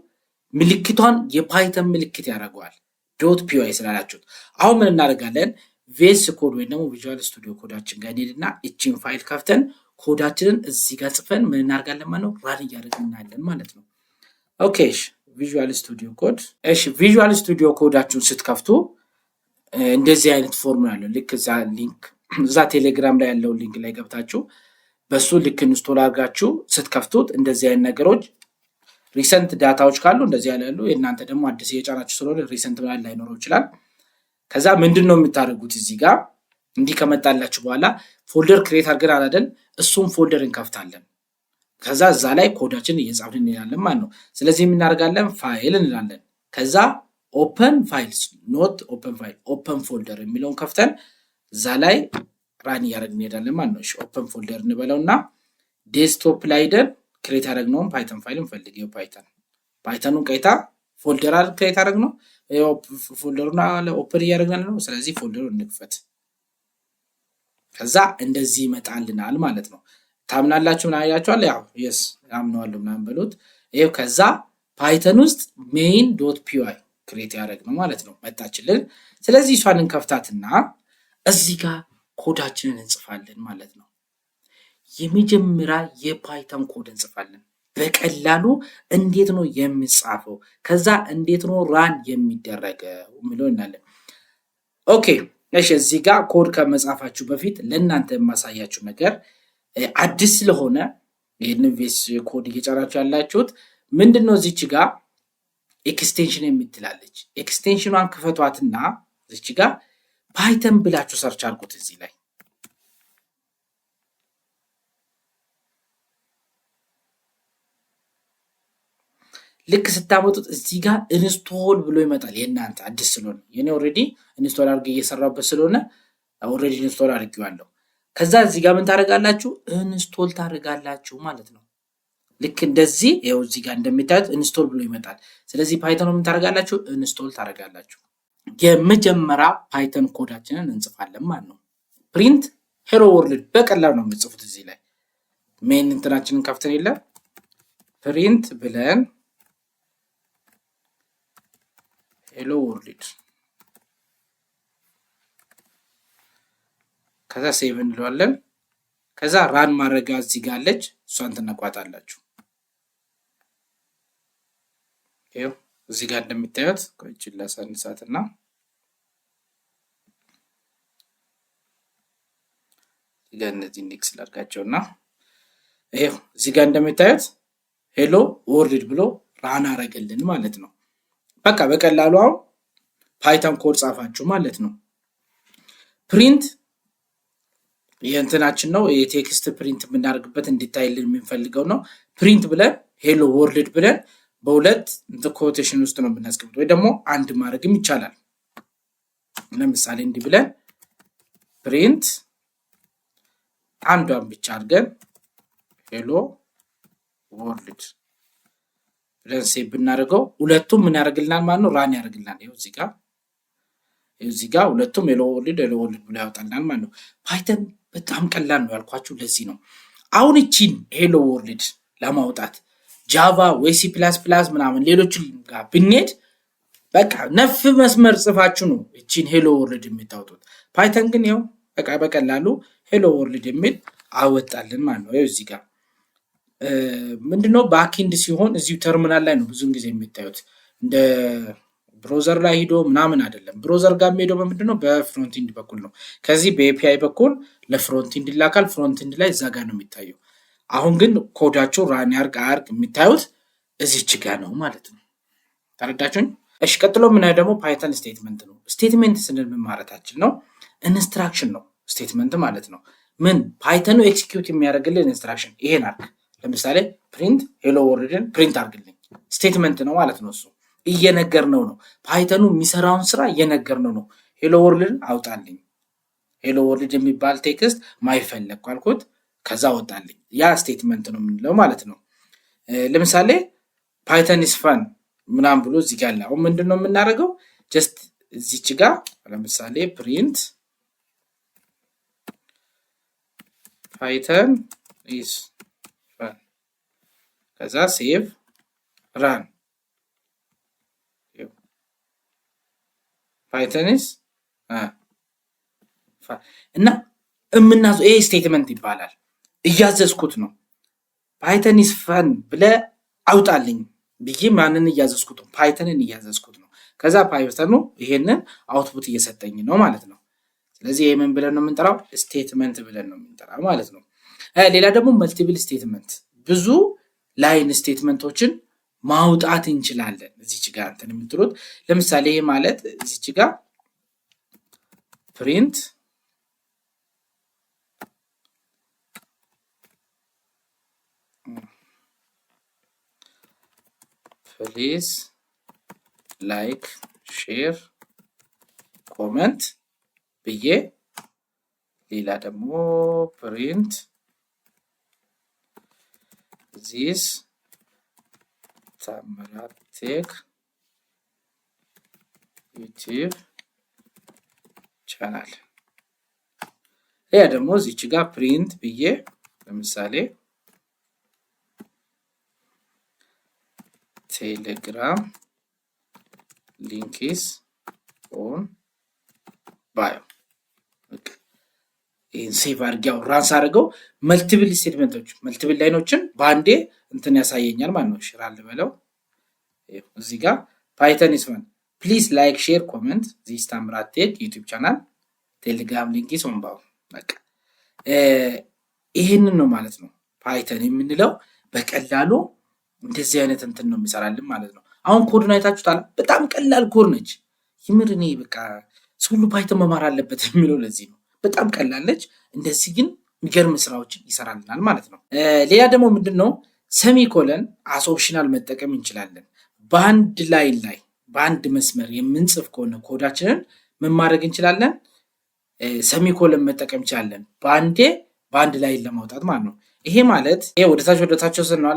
ምልክቷን የፓይተን ምልክት ያደርጋል .py ስላላችሁት አሁን ምን እናደርጋለን VS ኮድ ወይ ደግሞ ቪዥዋል ስቱዲዮ ኮዳችን ጋር እንሄድና እቺን ፋይል ከፍተን ኮዳችንን እዚህ ጋር ጽፈን ምን እናደርጋለን ማለት ነው ራን ያደርግልናል ማለት ነው ኦኬ ቪዥዋል ስቱዲዮ ኮድ እሺ ቪዥዋል ስቱዲዮ ኮዳችሁን ስትከፍቱ እንደዚህ አይነት ፎርሙላ አለው ልክ እዛ ሊንክ እዛ ቴሌግራም ላይ ያለው ሊንክ ላይ ገብታችሁ በሱ ልክ ኢንስቶል አድርጋችሁ ስትከፍቱት እንደዚህ አይነት ነገሮች ሪሰንት ዳታዎች ካሉ እንደዚህ ያላሉ እናንተ ደግሞ አዲስ የጫናችሁ ስለሆነ ሪሰንት ብላ ላይ ኖር ይችላል ከዛ ምንድነው የምታደርጉት እዚህ ጋር እንዲህ ከመጣላችሁ በኋላ ፎልደር ክሬት አድርገን አይደል እሱን ፎልደር እንከፍታለን ከዛ እዛ ላይ ኮዳችን እየጻፍን እንላለን ማለት ነው ስለዚህ ምን እናደርጋለን ፋይል እንላለን ከዛ ኦፕን ፋይልስ ኖት ኦፕን ፋይል ኦፕን ፎልደር የሚለውን ከፍተን እዛ ላይ ራን ያደርግን እንሄዳለን ማለት ነው እሺ ኦፕን ፎልደር እንበለውና ዴስክቶፕ ላይ ሄደን ክሬት ያደረግነውን ፓይተን ፋይል እንፈልገው ፓይተኑን ቀይታ ፎልደር ክሬት ያደረግነው ፎልደሩን ኦፕን ያደርግናል ነው ስለዚህ ፎልደሩን እንክፈት ከዛ እንደዚህ ይመጣልናል ማለት ነው ታምናላችሁ ምን አያችኋል ያው yes አምነዋለሁ ምናምን በሉት ይሄው ከዛ ፓይተን ውስጥ main.py ክሬት ያደረግነው ማለት ነው መጣችልን ስለዚህ እሷን እንከፍታትና እዚህ ጋር ኮዳችንን እንጽፋለን ማለት ነው የመጀመሪያ የፓይተን ኮድ እንጽፋለን በቀላሉ እንዴት ነው የሚጻፈው ከዛ እንዴት ነው ራን የሚደረገው ምለው እናለን ኦኬ እሺ እዚህ ጋር ኮድ ከመጻፋችሁ በፊት ለእናንተ የማሳያችሁ ነገር አዲስ ስለሆነ ይሄንን ቪኤስ ኮድ እየጫናችሁ ያላችሁት ምንድነው እዚች ጋር ኤክስቴንሽን የምትላለች ኤክስቴንሽኗን ክፈቷትና እዚች ጋር ፓይተን ብላችሁ ሰርች አድርጉት እዚህ ላይ ልክ ስታመጡት እዚህ ጋር ኢንስቶል ብሎ ይመጣል የእናንተ አዲስ ስለሆነ የኔ ኦሬዲ ኢንስቶል አድርጌ እየሰራሁበት ስለሆነ ኦሬዲ ኢንስቶል አድርጌዋለሁ ከዛ እዚህ ጋር ምን ታደርጋላችሁ ኢንስቶል ታደርጋላችሁ ማለት ነው ልክ እንደዚህ ይሄው እዚህ ጋር እንደምታዩት ኢንስቶል ብሎ ይመጣል ስለዚህ ፓይተን ምን ታደርጋላችሁ ኢንስቶል ታደርጋላችሁ የመጀመሪያ ፓይተን ኮዳችንን እንጽፋለን ማለት ነው ፕሪንት ሄሎ ወርልድ በቀላሉ ነው የምጽፉት እዚህ ላይ ሜን እንትናችንን ከፍተን ይለ ፕሪንት ብለን ሄሎ ወርልድ ከዛ ሴቭ እንለዋለን ከዛ ራን ማድረጋ እዚህ ጋር አለች እሷን ተነቋታላችሁ ይሄው እዚህ ጋር እንደምታዩት ቆይችላ ሳንሳትና እዚህ ጋር እነዚህ ኢንዴክስ ላድርጋቸውና ይሄው እዚህ ጋር እንደምታዩት ሄሎ ወርልድ ብሎ ራን አረጋልን ማለት ነው በቃ በቀላሉ አሁን ፓይተን ኮድ ጻፋችሁ ማለት ነው ፕሪንት የእንትናችን ነው የቴክስት ፕሪንት የምናደርግበት እንዲታይልን የምንፈልገው ነው ፕሪንት ብለን ሄሎ ወርልድ ብለን በሁለት ኮቴሽን ውስጥ ነው የምናስቀምጠው ወይ ደግሞ አንድ ማድረግም ይቻላል ለምሳሌ እንዲህ ብለን ፕሪንት አንዷን ብቻ አድርገን ሄሎ ወርልድ ብለን ሴቭ ብናደርገው ሁለቱም ምን ያደርግልናል ማለት ነው ራን ያደርግልናል ይሄው እዚህ ጋር ሁለቱም ሄሎ ወርልድ ብሎ ያወጣልናል ማለት ነው ፓይተን በጣም ቀላል ነው ያልኳችሁ ለዚህ ነው አሁን እቺን ሄሎ ወርልድ ለማውጣት ጃቫ ወይ C++ ምናምን ሌሎችን ጋር ብንሄድ በቃ ነፍ መስመር ጽፋችሁ ነው እቺን ሄሎ ወርልድ የምታወጡት። ፓይተን ግን ያው በቃ በቀላሉ ሄሎ ወርልድ የሚል አወጣልን ማለት ነው። ይኸው እዚህ ጋር ምንድነው ባክኢንድ ሲሆን እዚሁ ተርሚናል ላይ ነው ብዙን ጊዜ የሚታዩት። እንደ ብሮዘር ላይ ሄዶ ምናምን አይደለም። ብሮዘር ጋር የሚሄደው በምንድነው በፍሮንት ኢንድ በኩል ነው። ከዚህ በኤፒአይ በኩል ለፍሮንት ኢንድ ይላካል። ፍሮንት ኢንድ ላይ እዛ ጋር ነው የሚታየው። አሁን ግን ኮዳቸው ራን ያርግ አያርግ የሚታዩት እዚች ጋር ነው ማለት ነው። ተረዳችሁኝ? እሺ ቀጥሎ የምናየው ደግሞ ፓይተን ስቴትመንት ነው። ስቴትመንት ስንል ምን ማለታችን ነው? ኢንስትራክሽን ነው ስቴትመንት ማለት ነው። ምን ፓይተኑ ኤክሲኪዩት የሚያደርግልን ኢንስትራክሽን ይሄን አርግ። ለምሳሌ ፕሪንት ሄሎ ወርልድን ፕሪንት አርግልኝ ስቴትመንት ነው ማለት ነው። እሱ እየነገርነው ነው። ፓይተኑ የሚሰራውን ስራ እየነገርነው ነው። ሄሎ ወርልድን አውጣልኝ። ሄሎ ወርልድ የሚባል ቴክስት ማይፈለግ ካልኩት ከዛ አወጣልኝ። ያ ስቴትመንት ነው የምንለው ማለት ነው። ለምሳሌ ፓይተን ኢዝ ፈን ምናምን ብሎ እዚህ ጋር አሁን ምንድነው የምናደርገው? ጀስት እዚች ጋር ለምሳሌ ፕሪንት ፓይተን ኢዝ ፈን ከዛ ሴቭ ራን ፓይተን ኢዝ እና እምናዙ ይሄ ስቴትመንት ይባላል። እያዘዝኩት ነው። ፓይተን ኢዝ ፈን ብለ አውጣልኝ ብዬ ማንን እያዘዝኩት ነው? ፓይተንን እያዘዝኩት ነው። ከዛ ፓይተኑ ይሄንን አውትፑት እየሰጠኝ ነው ማለት ነው። ስለዚህ ይሄ ምን ብለን ነው የምንጠራው? ስቴትመንት ብለን ነው የምንጠራው ማለት ነው። ሌላ ደግሞ መልቲፕል ስቴትመንት፣ ብዙ ላይን ስቴትመንቶችን ማውጣት እንችላለን። እዚች ጋር እንትን የምትሉት ለምሳሌ ይሄ ማለት እዚች ጋር ፕሪንት ፕሊዝ ላይክ ሼር ኮመንት ብዬ ሌላ ደግሞ ፕሪንት ዚስ ታምራት ቴክ ዩቲዩብ ቻናል። ሌላ ደግሞ እዚች ጋር ፕሪንት ብዬ ለምሳሌ ቴሌግራም ሊንክስ ኦን ባዮ። ይህን ሴቭ አድርጊያው ራንስ አድርገው መልቲፕል ስቴትመንቶች መልቲፕል ላይኖችን በአንዴ እንትን ያሳየኛል ማለት ነው። ሽራል በለው እዚህ ጋር ፓይተን ኢዝ ፈን ፕሊዝ ላይክ ሼር ኮመንት ዚስ ታምራት ቴክ ዩቲዩብ ቻናል ቴሌግራም ሊንክስ ኦን ባዮ። በቃ ይሄንን ነው ማለት ነው ፓይተን የምንለው። በቀላሉ እንደዚህ አይነት እንትን ነው የሚሰራልን ማለት ነው። አሁን ኮድን አይታችሁታል። በጣም ቀላል ኮድ ነች። ይምር እኔ በቃ ሁሉ ፓይተን መማር አለበት የሚለው ለዚህ ነው። በጣም ቀላል ነች። እንደዚህ ግን የሚገርም ስራዎችን ይሰራልናል ማለት ነው። ሌላ ደግሞ ምንድነው ሰሚኮለን አስ ኦፕሽናል መጠቀም እንችላለን። በአንድ ላይን ላይ በአንድ መስመር የምንጽፍ ከሆነ ኮዳችንን ምን ማድረግ እንችላለን? ሰሚኮለን መጠቀም እንችላለን። በአንድ ላይን ለማውጣት ማለት ነው። ይሄ ማለት ይሄ ወደታች ስናው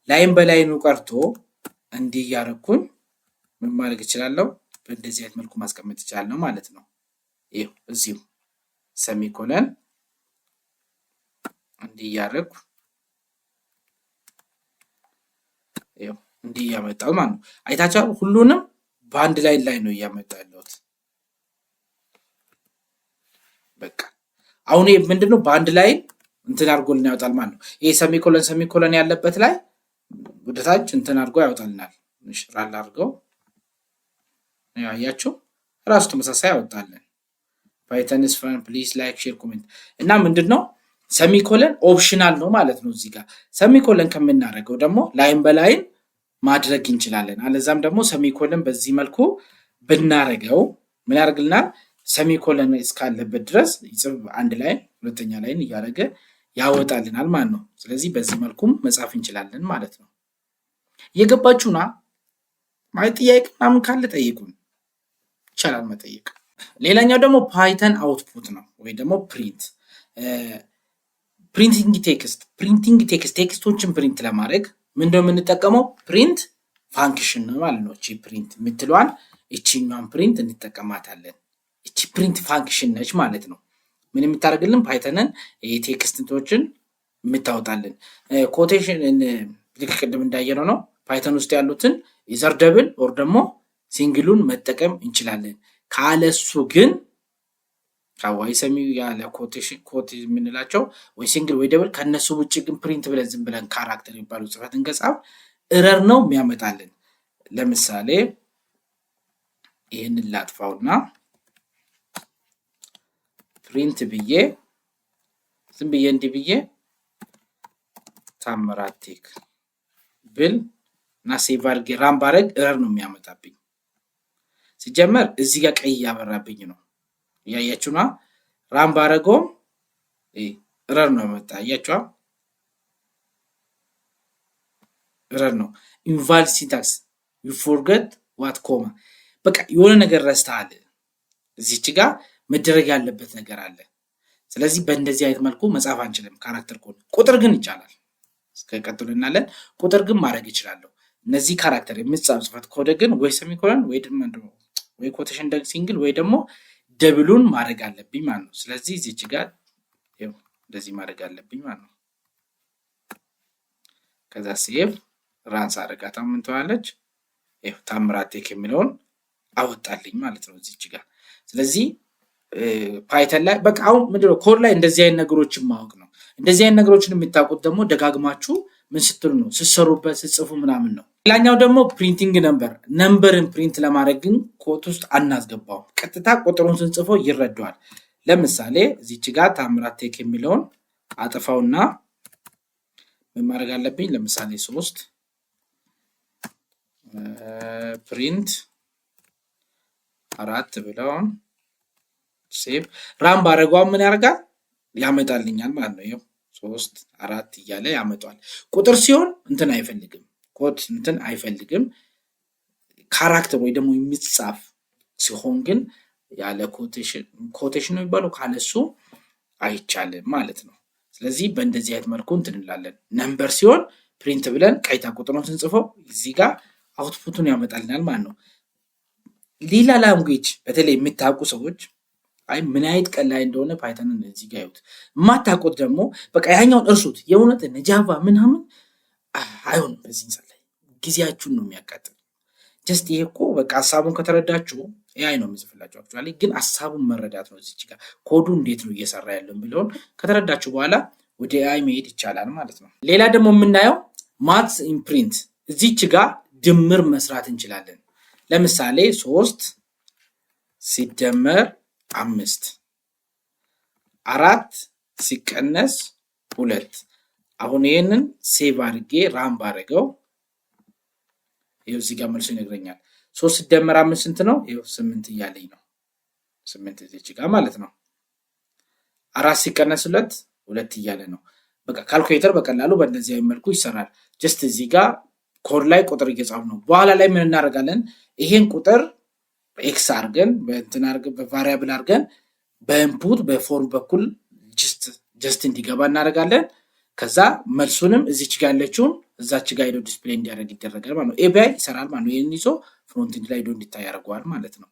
ላይን በላይኑ ቀርቶ እንዲህ እያረኩኝ ምን ማድረግ እችላለሁ? በእንደዚህ አይነት መልኩ ማስቀመጥ እችላለሁ ማለት ነው። ይሄው እዚሁ ሰሚኮለን እንዲህ እያረኩ ይሄው እንዲህ እያመጣሁ ማለት ነው። አይታችኋል? ሁሉንም በአንድ ላይ ነው እያመጣሁ ያለሁት። በቃ አሁን ይሄ ምንድነው በአንድ ላይ እንትን አድርጎልን ያወጣል ማለት ነው። ይሄ ሰሚኮለን ያለበት ላይ ወደታች እንትን አድርጎ ያወጣልናል። ንሽራል አድርገው ያያችሁ ራሱ ተመሳሳይ ያወጣልን። ፓይተን ኢዝ ፈን ፕሊዝ ላይክ ሼር ኮሜንት እና ምንድነው ሰሚኮለን ኦፕሽናል ነው ማለት ነው። እዚህ ጋር ሰሚኮለን ከምናደርገው ደግሞ ላይን በላይን ማድረግ እንችላለን። አለዛም ደግሞ ሰሚኮለን በዚህ መልኩ ብናረገው ምን ያደርግልናል? ሰሚኮለን እስካለበት ድረስ ይጽፍ አንድ ላይ ሁለተኛ ላይን እያደረገ ያወጣልናል ማለት ነው። ስለዚህ በዚህ መልኩም መጻፍ እንችላለን ማለት ነው። እየገባችሁና ማለት ጥያቄ ምናምን ካለ ጠይቁን፣ ይቻላል መጠየቅ። ሌላኛው ደግሞ ፓይተን አውትፑት ነው ወይ ደግሞ ፕሪንት ፕሪንቲንግ ቴክስቶችን ፕሪንት ለማድረግ ምንድነው የምንጠቀመው? ፕሪንት ፋንክሽን ነው ማለት ነው። እቺ ፕሪንት የምትለዋን እቺኛውን ፕሪንት እንጠቀማታለን። እቺ ፕሪንት ፋንክሽን ነች ማለት ነው። ምን የምታደርግልን? ፓይተንን ቴክስቶችን የምታወጣልን ኮቴሽን ልክ ቅድም እንዳየነው ነው። ፓይተን ውስጥ ያሉትን ኢዘር ደብል ኦር ደግሞ ሲንግሉን መጠቀም እንችላለን። ካለሱ ግን ከዋይ ሰሚው ያለ ኮት የምንላቸው ወይ ሲንግል ወይ ደብል ከነሱ ውጭ ግን ፕሪንት ብለን ዝም ብለን ካራክተር የሚባሉ ጽፈትን ከጻፍ እረር ነው የሚያመጣልን። ለምሳሌ ይህንን ላጥፋውና ፕሪንት ብዬ ዝም ብዬ እንዲህ ብዬ ታምራት ቴክ ብል እና ሴቭ አድርጌ ራን ባረግ እረር ነው የሚያመጣብኝ። ሲጀመር እዚህ ጋር ቀይ ያበራብኝ ነው ያያችሁ ነው። ራን ባረገው እረር ነው መጣ ያያችሁ እረር ነው። ኢንቫሊድ ሲንታክስ you forget what comma በቃ የሆነ ነገር ረስተሃል። እዚች ጋር መደረግ ያለበት ነገር አለ። ስለዚህ በእንደዚህ አይነት መልኩ መጻፍ አንችልም ካራክተር ኮድ። ቁጥር ግን ይቻላል። እስከ ቀጥሉናለን። ቁጥር ግን ማድረግ ይችላል። እነዚህ ካራክተር የሚጻፍ ጽፈት ኮድ ግን ወይ ሴሚኮሎን ወይ ደግሞ ወይ ኮቴሽን ሲንግል ወይ ደግሞ ደብሉን ማድረግ አለብኝ ማለት ነው። ስለዚህ እዚች ጋር እንደዚህ ማድረግ አለብኝ ማለት ነው። ከዛ ሴቭ ራንስ አረጋታ ምን ትሆናለች? ታምራት ቴክ የሚለውን አወጣልኝ ማለት ነው እዚች ጋር። ስለዚህ ፓይተን ላይ በቃ አሁን ምንድነው ኮድ ላይ እንደዚህ አይነት ነገሮችን ማወቅ ነው። እንደዚህ አይነት ነገሮችን የሚታውቁት ደግሞ ደጋግማችሁ ምን ስትሉ ነው ስትሰሩበት ስትጽፉ ምናምን ነው። ሌላኛው ደግሞ ፕሪንቲንግ ነምበርን ፕሪንት ለማድረግ ግን ኮድ ውስጥ አናስገባውም። ቀጥታ ቁጥሩን ስንጽፈው ይረዳዋል። ለምሳሌ እዚች ጋር ታምራት ቴክ የሚለውን አጥፋውና ምን ማድረግ አለብኝ? ለምሳሌ 3 ፕሪንት 4 ብለውን ሴቭ ራን ባረጋው ምን ያደርጋል? ያመጣልኛል ማለት ነው። ይሄው 3 4 እያለ ያመጣዋል። ቁጥር ሲሆን እንትን አይፈልግም፣ ኮድ እንትን አይፈልግም። ካራክተር ወይ ደግሞ የሚጻፍ ሲሆን ግን ያለ ኮቴሽን ነው የሚባለው ካለሱ አይቻልም ማለት ነው። ስለዚህ በእንደዚህ አይነት መልኩ እንትን እንላለን። ነምበር ሲሆን ፕሪንት ብለን ቀይታ ቁጥሩን ስንጽፈው እዚህ ጋር አውትፑቱን ያመጣልናል ማለት ነው። ሌላ ላንጉዌጅ በተለይ የምታውቁ ሰዎች አይ ምን አይነት ቀላል እንደሆነ ፓይተንን እዚህ ጋር ይሁት። የማታውቁት ደግሞ በቃ ያኛውን እርሱት። የእውነት ጃቫ ምናምን አይሆንም። በዚህ ሰዓት ላይ ጊዜያችሁን ነው የሚያቃጥል። ጀስት ይሄ እኮ በቃ ሐሳቡን ከተረዳችሁ ኤአይ ነው የሚጽፍላችሁ። አክቹአሊ ግን ሐሳቡን መረዳት ነው እዚህ ጋር ኮዱ እንዴት ነው እየሰራ ያለው ብለውን ከተረዳችሁ በኋላ ወደ ኤአይ መሄድ ይቻላል ማለት ነው። ሌላ ደግሞ የምናየው ማትስ ኢን ፕሪንት እዚች ጋር ድምር መስራት እንችላለን። ለምሳሌ 3 ሲደመር 5 4 ሲቀነስ 2 አሁን ይሄንን ሴቭ አድርጌ ራን ባረገው ይሄው እዚህ ጋር መልሶ ይነግረኛል። 3 ሲደመር 5 ስንት ነው? ይሄው 8 እያለኝ ነው። 8 እዚህ ጋር ማለት ነው። 4 ሲቀነስ 2 እያለ ነው። በቃ ካልኩሌተር በቀላሉ በእንደዚህ አይነት መልኩ ይሰራል። ጀስት እዚህ ጋር ኮድ ላይ ቁጥር እየጻፍ ነው። በኋላ ላይ ምን እናደርጋለን? ይሄን ቁጥር ኤክስ አድርገን በእንትን አድርገን በቫሪያብል አድርገን በኢንፑት በፎርም በኩል ጀስት እንዲገባ እናደርጋለን። ከዛ መልሱንም እዚች ጋር ያለችውን እዛች ጋር ሄዶ ዲስፕሌይ እንዲያደርግ ይደረጋል ማለት ነው። ኤፒአይ ይሰራል ማለት ነው። ይሄን ይዞ ፍሮንቲንግ ላይ ሄዶ እንዲታይ ያደርገዋል ማለት ነው።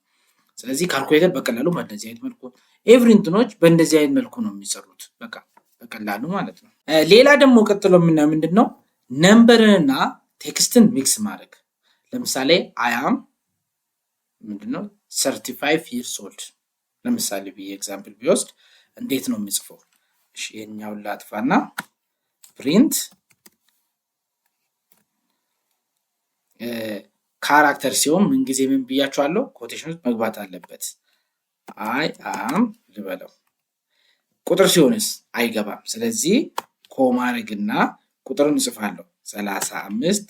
ስለዚህ ካልኩሌተር በቀላሉ በእንደዚህ አይነት መልኩ ኤቭሪንትኖች በእንደዚህ አይነት መልኩ ነው የሚሰሩት። በቃ በቀላሉ ማለት ነው። ሌላ ደግሞ ቀጥሎ የምናየው ምንድነው? ነምበርንና ቴክስትን ሚክስ ማድረግ። ለምሳሌ አያም ምንድነው 35 years old ለምሳሌ ብዬ ኤግዛምፕል ቢወስድ እንዴት ነው የሚጽፈው? እሺ የኛውን ላጥፋና ፕሪንት ካራክተር ሲሆን ምን ጊዜ ምን ብያቸዋለሁ? ኮቴሽን ውስጥ መግባት አለበት። አይ አም ልበለው። ቁጥር ሲሆንስ አይገባም። ስለዚህ ኮማ አረግና ቁጥርን እጽፋለሁ 35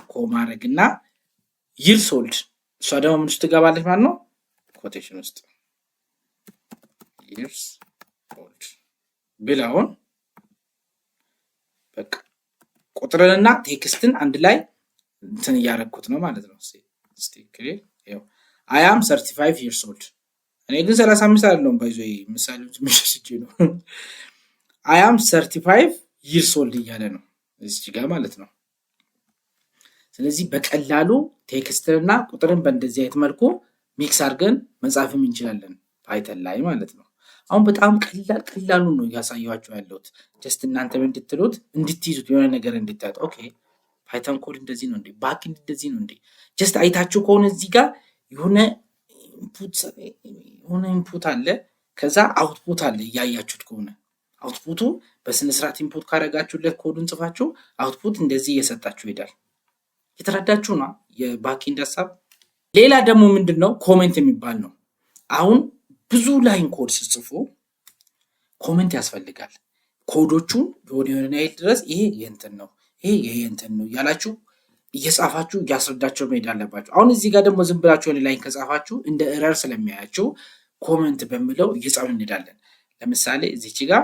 ኮማ አረግና years old እሷ ደግሞ ምን ውስጥ ትገባለች ማለት ነው? ኮቴሽን ውስጥ years old ብለውን በቃ ቁጥርንና ቴክስትን አንድ ላይ እንትን እያረኩት ነው ማለት ነው። ስቲክሊ ይሄው I am 35 years old እኔ ግን 35 አይደለም ባይዞ ምሳሌው ምሽሽጂ ነው። I am 35 years old እያለ ነው እዚህ ጋር ማለት ነው። ስለዚህ በቀላሉ ቴክስትና ቁጥርን በእንደዚህ አይነት መልኩ ሚክስ አድርገን መጻፍም እንችላለን ፓይተን ላይ ማለት ነው። አሁን በጣም ቀላሉ ነው ያሳያችሁ ያለሁት ጀስት እናንተ እንድትሉት እንድትይዙት የሆነ ነገር እንድታዩት። ኦኬ ፓይተን ኮድ እንደዚህ ነው እንዴ? ባክኤንድ እንደዚህ ነው እንዴ? ጀስት አይታችሁ ከሆነ እዚህ ጋር የሆነ ኢንፑት አለ፣ ከዛ አውትፑት አለ። እያያችሁት ከሆነ አውትፑቱ በስነ ስርዓት ኢንፑት ካደረጋችሁለት ኮዱን ጽፋችሁ አውትፑት እንደዚህ እየሰጣችሁ ይሄዳል። የተረዳችሁ ነው የባክኤንድ ሀሳብ። ሌላ ደግሞ ምንድነው ኮሜንት የሚባል ነው። አሁን ብዙ ላይን ኮድ ስጽፉ ኮሜንት ያስፈልጋል። ኮዶቹን የሆነ ያህል ድረስ ይሄ የእንትን ነው ይሄ የእንትን ነው እያላችሁ እየጻፋችሁ እያስረዳችሁ መሄድ አለባችሁ። አሁን እዚህ ጋር ደግሞ ዝም ብላችሁ የሆነ ላይን ከጻፋችሁ እንደ ኤረር ስለሚያያችሁ ኮሜንት በሚለው እየጻፍን እንሄዳለን። ለምሳሌ እዚች ጋር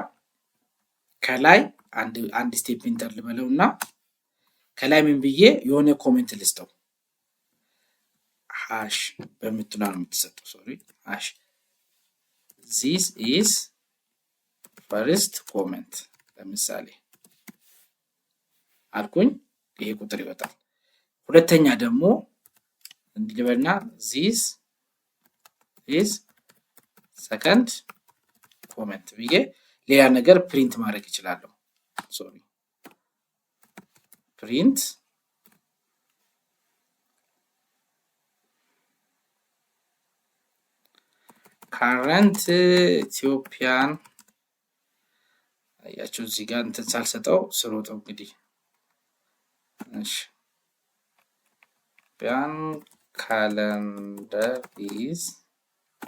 ከላይ አንድ ስቴፕ ኢንተር ልበለውና ከላይ ምን ብዬ የሆነ ኮሜንት ልስጠው። ሃሽ በምትለው ነው የምትሰጠው። ሶሪ ሃሽ this is first comment ለምሳሌ አልኩኝ፣ ይሄ ቁጥር ይወጣል። ሁለተኛ ደግሞ እንዲልበልና this is second comment ብዬ ሌላ ነገር ፕሪንት ማድረግ ይችላለሁ። ሶሪ ፕሪንት current ኢትዮጵያን አያችሁ እዚህ ጋር እንትን ሳልሰጠው ስሮጠው እንግዲህ እሺ ኢትዮጵያን ካለንደር ኢዝ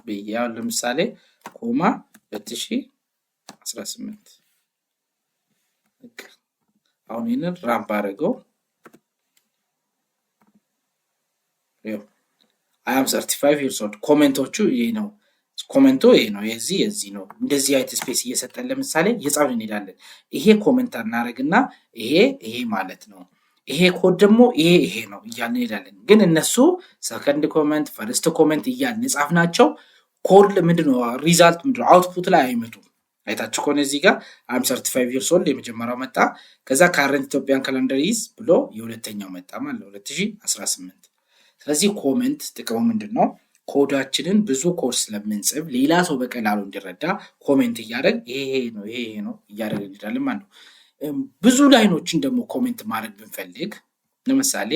ብያው ለምሳሌ ኮማ 2018 አሁን ይሄንን ራምፕ አድርገው I am 35 years old ኮሜንቶቹ ይሄ ነው። ኮሜንቱ ይሄ ነው፣ የዚህ ነው። እንደዚህ አይነት ስፔስ እየሰጠን ለምሳሌ እየጻፍን እንሄዳለን። ይሄ ኮሜንት እናደርግና ይሄ ማለት ነው። ይሄ ኮድ ደግሞ ይሄ ነው እያልን እንሄዳለን። ግን እነሱ ሰከንድ ኮሜንት ፈርስት ኮሜንት እያልን ጻፍናቸው ኮድ ምንድነው ሪዛልት ምንድነው አውትፑት ላይ አይመጡም። አይታችሁ ከሆነ እዚህ ጋር I'm 35 years old የመጀመሪያው መጣ፣ ከዛ current Ethiopian calendar is ብሎ የሁለተኛው መጣ ማለት ነው 2018። ስለዚህ ኮሜንት ጥቅሙ ምንድነው? ኮዳችንን ብዙ ኮድ ስለምንጽፍ ሌላ ሰው በቀላሉ እንዲረዳ ኮሜንት እያደረግ ይሄ ነው እያደረግን እንሄዳለን ማለት ነው። ብዙ ላይኖችን ደግሞ ኮሜንት ማድረግ ብንፈልግ ለምሳሌ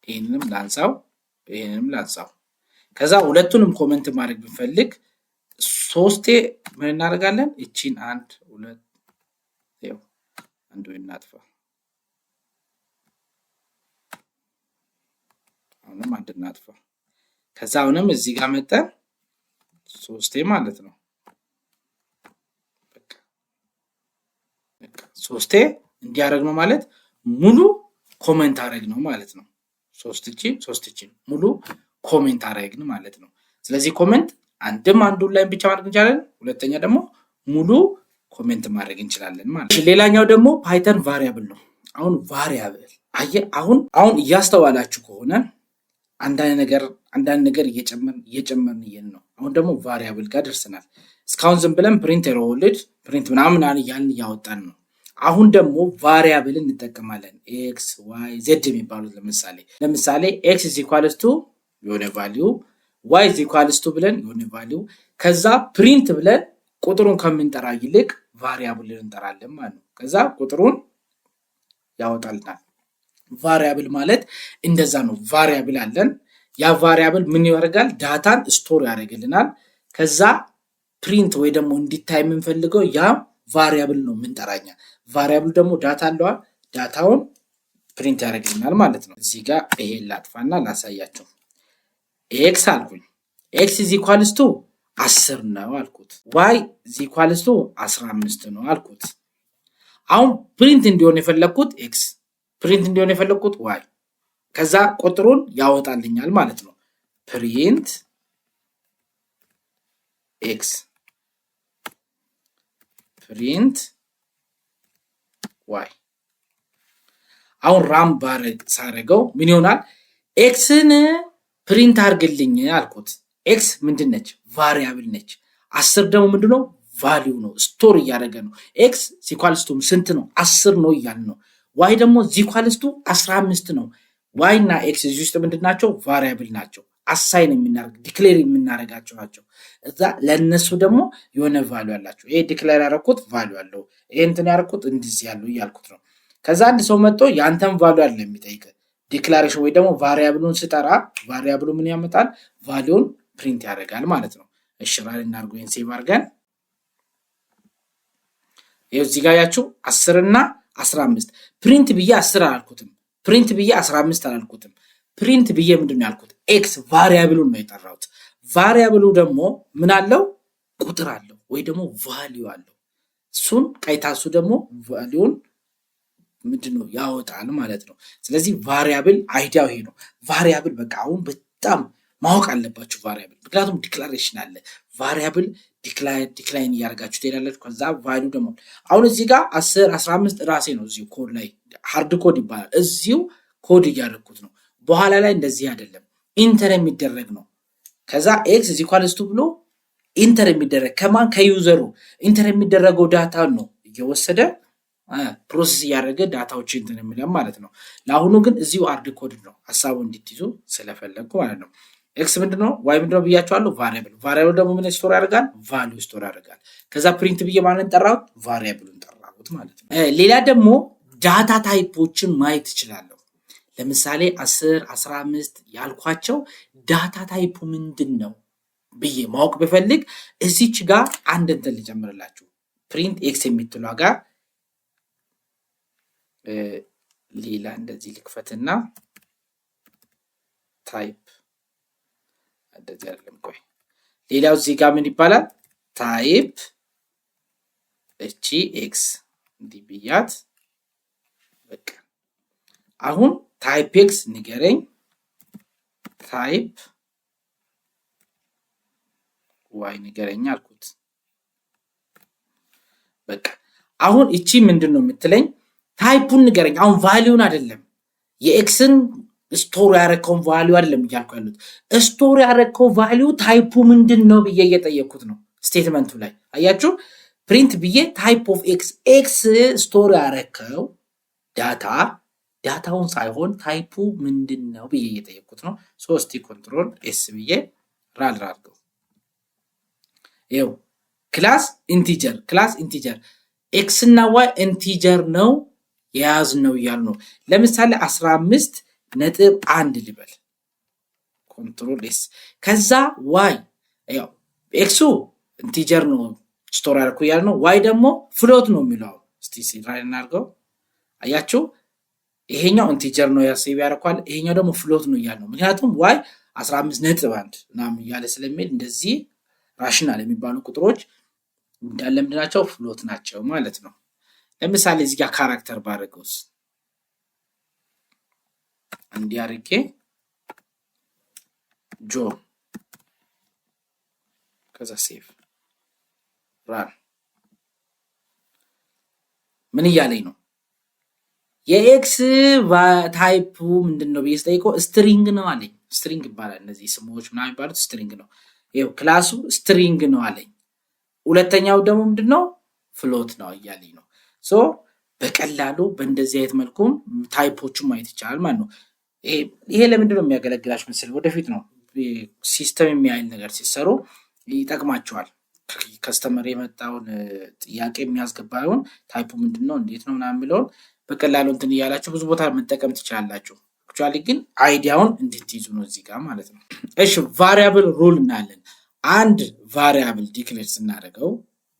ይሄንንም ላንሳው ከዛ ሁለቱንም ኮሜንት ማድረግ ብንፈልግ ሶስቴ ምን እናደርጋለን? እቺን አንድ እናጥፋ። አሁንም አንድ እናጥፋ። ከዛ አሁንም እዚህ ጋር መጣን ሶስቴ ማለት ነው። በቃ ሶስቴ እንዲያደርግ ነው ማለት ሙሉ ኮሜንት አደረግ ነው ማለት ነው። ሶስት እቺ ሙሉ ኮሜንት አደረግን ማለት ነው። ስለዚህ ኮሜንት አንዱን ላይ ብቻ ማድረግ እንችላለን፣ ሁለተኛ ደግሞ ሙሉ ኮሜንት ማድረግ እንችላለን ማለት ነው። ሌላኛው ደግሞ ፓይተን ቫሪያብል ነው። አሁን ቫሪያብል አሁን እያስተዋላችሁ ከሆነ አንዳንድ ነገር እየጨመርን ነው። አሁን ደግሞ ቫሪያብል ጋር ደርሰናል። እስካሁን ዝም ብለን ፕሪንት ሮልድ ፕሪንት ምናምን እያልን እያወጣን ነው። አሁን ደግሞ ቫሪያብል እንጠቀማለን። ኤክስ ዋይ ዜድ የሚባሉት ለምሳሌ ኤክስ is equals to የሆነ ቫልዩ ዋይ is equals to ብለን የሆነ ቫልዩ ከዛ ፕሪንት ብለን ቁጥሩን ከምንጠራ ይልቅ ቫሪያብልን እንጠራለን ማለት ነው። ከዛ ቁጥሩን ያወጣልናል። ቫሪያብል ማለት እንደዛ ነው። ቫሪያብል አለን። ያ ቫሪያብል ምን ያደርጋል? ዳታን ስቶር ያደርግልናል። ከዛ ፕሪንት ወይ ደግሞ እንዲታይ የምንፈልገው ያ ቫሪያብል ነው የምንጠራኛ። ቫሪያብል ደግሞ ዳታ አለው። ዳታውን ፕሪንት ያደርግልናል ማለት ነው። እዚህ ጋር ይሄን ላጥፋና ላሳያችሁ። ኤክስ አልኩኝ። ኤክስ is equals to 10 ነው አልኩት። ዋይ is equals to 15 ነው አልኩት። አሁን ፕሪንት እንዲሆን የፈለኩት ኤክስ፣ ፕሪንት እንዲሆን የፈለኩት ዋይ። ከዛ ቁጥሩን ያወጣልኛል ማለት ነው። ፕሪንት ኤክስ ፕሪንት ዋይ። አሁን ራም ሳረገው ምን ይሆናል? ኤክስን ፕሪንት አድርግልኝ አልኩት። ኤክስ ምንድነች? ቫሪያብል ነች። 10 ደግሞ ምንድነው? ቫልዩ ነው፣ ስቶር እያደረገ ነው። ኤክስ ኢኳልስ ቱ ስንት ነው? 10 ነው እያልን ነው። ዋይ ደግሞ ኢኳልስ ቱ 15 ነው። ዋይ እና ኤክስ እዚህ ውስጥ ምንድናቸው? ቫሪያብል ናቸው። አሳይን የምናደርግ ዲክሌር የምናደርጋቸው ናቸው። እዛ ለነሱ ደግሞ የሆነ ቫልዩ አላቸው። ይሄ ዲክሌር ያደረኩት ቫልዩ አለው፣ ይሄ እንትን ያደረኩት እንደዚህ ያለው እያልኩት ነው። ከዛ አንድ ሰው መጥቶ ያንተን ቫሉ አይደለም የሚጠይቅ ዲክላሬሽን ወይ ደግሞ ቫሪያብሉን ስጠራ ቫሪያብሉ ምን ያመጣል? ቫሉን ፕሪንት ያደርጋል ማለት ነው። እሺ ራን እናድርገው ይሄን ሴቭ አድርገን ይሄው እዚህ ጋር ያችሁ 10 እና 15 ፕሪንት ብዬ 10 አላልኩትም፣ ፕሪንት ብዬ 15 አላልኩትም። ፕሪንት ብዬ ምንድነው ያልኩት? ኤክስ ቫሪያብሉን ነው የጠራሁት። ቫሪያብሉ ደግሞ ምን አለው? ቁጥር አለው ወይ ደግሞ ቫልዩ አለው። እሱን ቀይታሱ ደግሞ ቫልዩን ምንድነው ያወጣል ማለት ነው። ስለዚህ ቫሪያብል አይዲያው ይሄ ነው። ቫሪያብል በቃ አሁን በጣም ማወቅ አለባችሁ ቫሪያብል፣ ምክንያቱም ዲክላሬሽን አለ። ቫሪያብል ዲክላይን እያደረጋችሁ ትሄዳላችሁ። ከዛ ቫልዩ ደግሞ አሁን እዚህ ጋር 10 15 ራሴ ነው እዚሁ ኮድ ላይ ሃርድ ኮድ ይባላል። እዚሁ ኮድ እያደረኩት ነው። በኋላ ላይ እንደዚህ አይደለም ኢንተር የሚደረግ ነው። ከዛ ኤክስ ኢዝ ኢኳልስ ቱ ብሎ ኢንተር የሚደረግ ከማን ከዩዘሩ ኢንተር የሚደረገው ዳታ ነው እየወሰደ ፕሮሰስ እያደረገ ዳታዎች እንትን የሚለም ማለት ነው። ለአሁኑ ግን እዚሁ ሃርድ ኮድ ነው ሐሳቡ እንድትይዙ ስለፈለኩ ማለት ነው። ኤክስ ምንድነው? ዋይ ምንድነው ብያቸዋለሁ? ቫሪያብል። ቫሪያብል ደግሞ ምን ስቶር ያደርጋል? ቫልዩ ስቶር ያደርጋል። ከዛ ፕሪንት ብዬ ማንን ጠራሁት? ቫሪያብሉን ጠራሁት ማለት ነው። ሌላ ደግሞ ዳታ ታይፖችን ማየት እችላለሁ። ለምሳሌ 10 15 ያልኳቸው ዳታ ታይፑ ምንድነው ብዬ ማወቅ ብፈልግ እዚች ጋር አንድ እንትን ልጨምርላችሁ። ፕሪንት ኤክስ የምትለው ጋር ሌላ እንደዚህ ልክፈትና ታይፕ እንደዚህ አይደለም። ቆይ ሌላው እዚህ ጋር ምን ይባላል? ታይፕ እቺ ኤክስ እንዲህ ብያት በቃ አሁን ታይፕ ኤክስ ንገረኝ፣ ታይፕ ዋይ ንገረኝ አልኩት። በቃ አሁን እቺ ምንድነው የምትለኝ? ታይፑን ንገረኝ። አሁን ቫልዩን አይደለም የኤክስን ስቶር ያረከውን ቫልዩ አይደለም እያልኩ ያሉት። ስቶር ያረከው ቫልዩ ታይፑ ምንድነው ብዬ እየጠየኩት ነው። ስቴትመንቱ ላይ አያችሁ፣ ፕሪንት ብዬ ታይፕ ኦፍ ኤክስ ኤክስ ስቶር ያረከው ዳታውን ሳይሆን ታይፑ ምንድነው ብዬ እየጠየኩት ነው። ሶስቲ ኮንትሮል ኤስ ብዬ ራል አድርገው ይኸው ክላስ ኢንቲጀር ኤክስ እና ዋይ ኢንቲጀር ነው የያዝ ነው እያሉ ነው። ለምሳሌ 15.1 ልበል ኮንትሮል ኤስ ከዛ ዋይ ያው ኤክሱ ኢንቲጀር ነው ስቶር አድርጎ እያሉ ነው። ዋይ ደግሞ ፍሎት ነው የሚለው። እስቲ ሲራይ እናድርገው። አያችሁ ይሄኛው ኢንቲጀር ነው ያሰብ ያረኳል፣ ይሄኛው ደግሞ ፍሎት ነው እያሉ ነው። ምክንያቱም ዋይ 15.1 ናም እያለ ስለሚል እንደዚህ ራሽናል የሚባሉ ቁጥሮች እንዳለ ምንድናቸው? ፍሎት ናቸው ማለት ነው። ለምሳሌ እዚህ ጋር ካራክተር ባረገውስ እንዲያርኬ ጆን ከዛ ሴቭ ራን ምን እያለኝ ነው? የኤክስ ታይፑ ምንድነው ብዬ ስጠይቀው ስትሪንግ ነው አለኝ። ስትሪንግ ይባላል። እነዚህ ስሞች ምናምን የሚባሉት ስትሪንግ ነው። ይሄው ክላሱ ስትሪንግ ነው አለኝ። ሁለተኛው ደግሞ ምንድነው? ፍሎት ነው እያለኝ ነው። ሶ በቀላሉ በእንደዚህ አይነት መልኩ ታይፖቹን ማየት ይቻላል ማለት ነው። ይሄ ለምንድን ነው የሚያገለግላችሁ መሰለኝ? ወደፊት ነው ሲስተም የሚያይል ነገር ሲሰሩ ይጠቅማቸዋል። ከስተመር የመጣውን ጥያቄ የሚያስገባውን ታይፑ ምንድነው እንዴት ነው ምናምን የሚለውን በቀላሉ እንትን እያላችሁ ብዙ ቦታ መጠቀም ትችላላችሁ። አክቹአሊ ግን አይዲያውን እንድትይዙ ነው እዚህ ጋር ማለት ነው። እሺ ቫሪያብል ሩል እናያለን። አንድ ቫሪያብል ዲክሌር ስናደርገው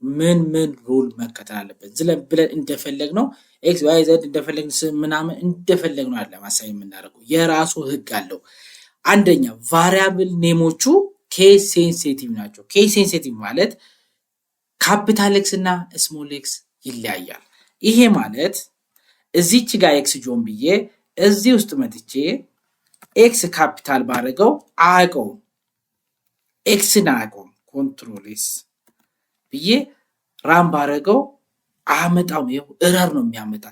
ምን ሩል መከተል አለበት? ዝም ብለን እንደፈለግነው ኤክስ ዋይ ዘድ እንደፈለግን ምናምን እንደፈለግነው አይደለም ማሳይ የምናደርገው። የራሱ ህግ አለው። አንደኛ ቫሪያብል ኔሞቹ ኬስ ሴንሲቲቭ ናቸው። ኬስ ሴንሲቲቭ ማለት ካፒታል ኤክስ እና ስሞል ኤክስ ይለያያል። ይሄ ማለት እዚች ጋር ኤክስ ጆን ብዬ እዚህ ውስጥ መጥቼ ኤክስ ካፒታል ባረገው አያውቀውም። ኤክስን አያውቀውም። ኮንትሮል ኤስ ብዬ ራም ባረገው አመጣው ነው ኤረር ነው የሚያመጣ።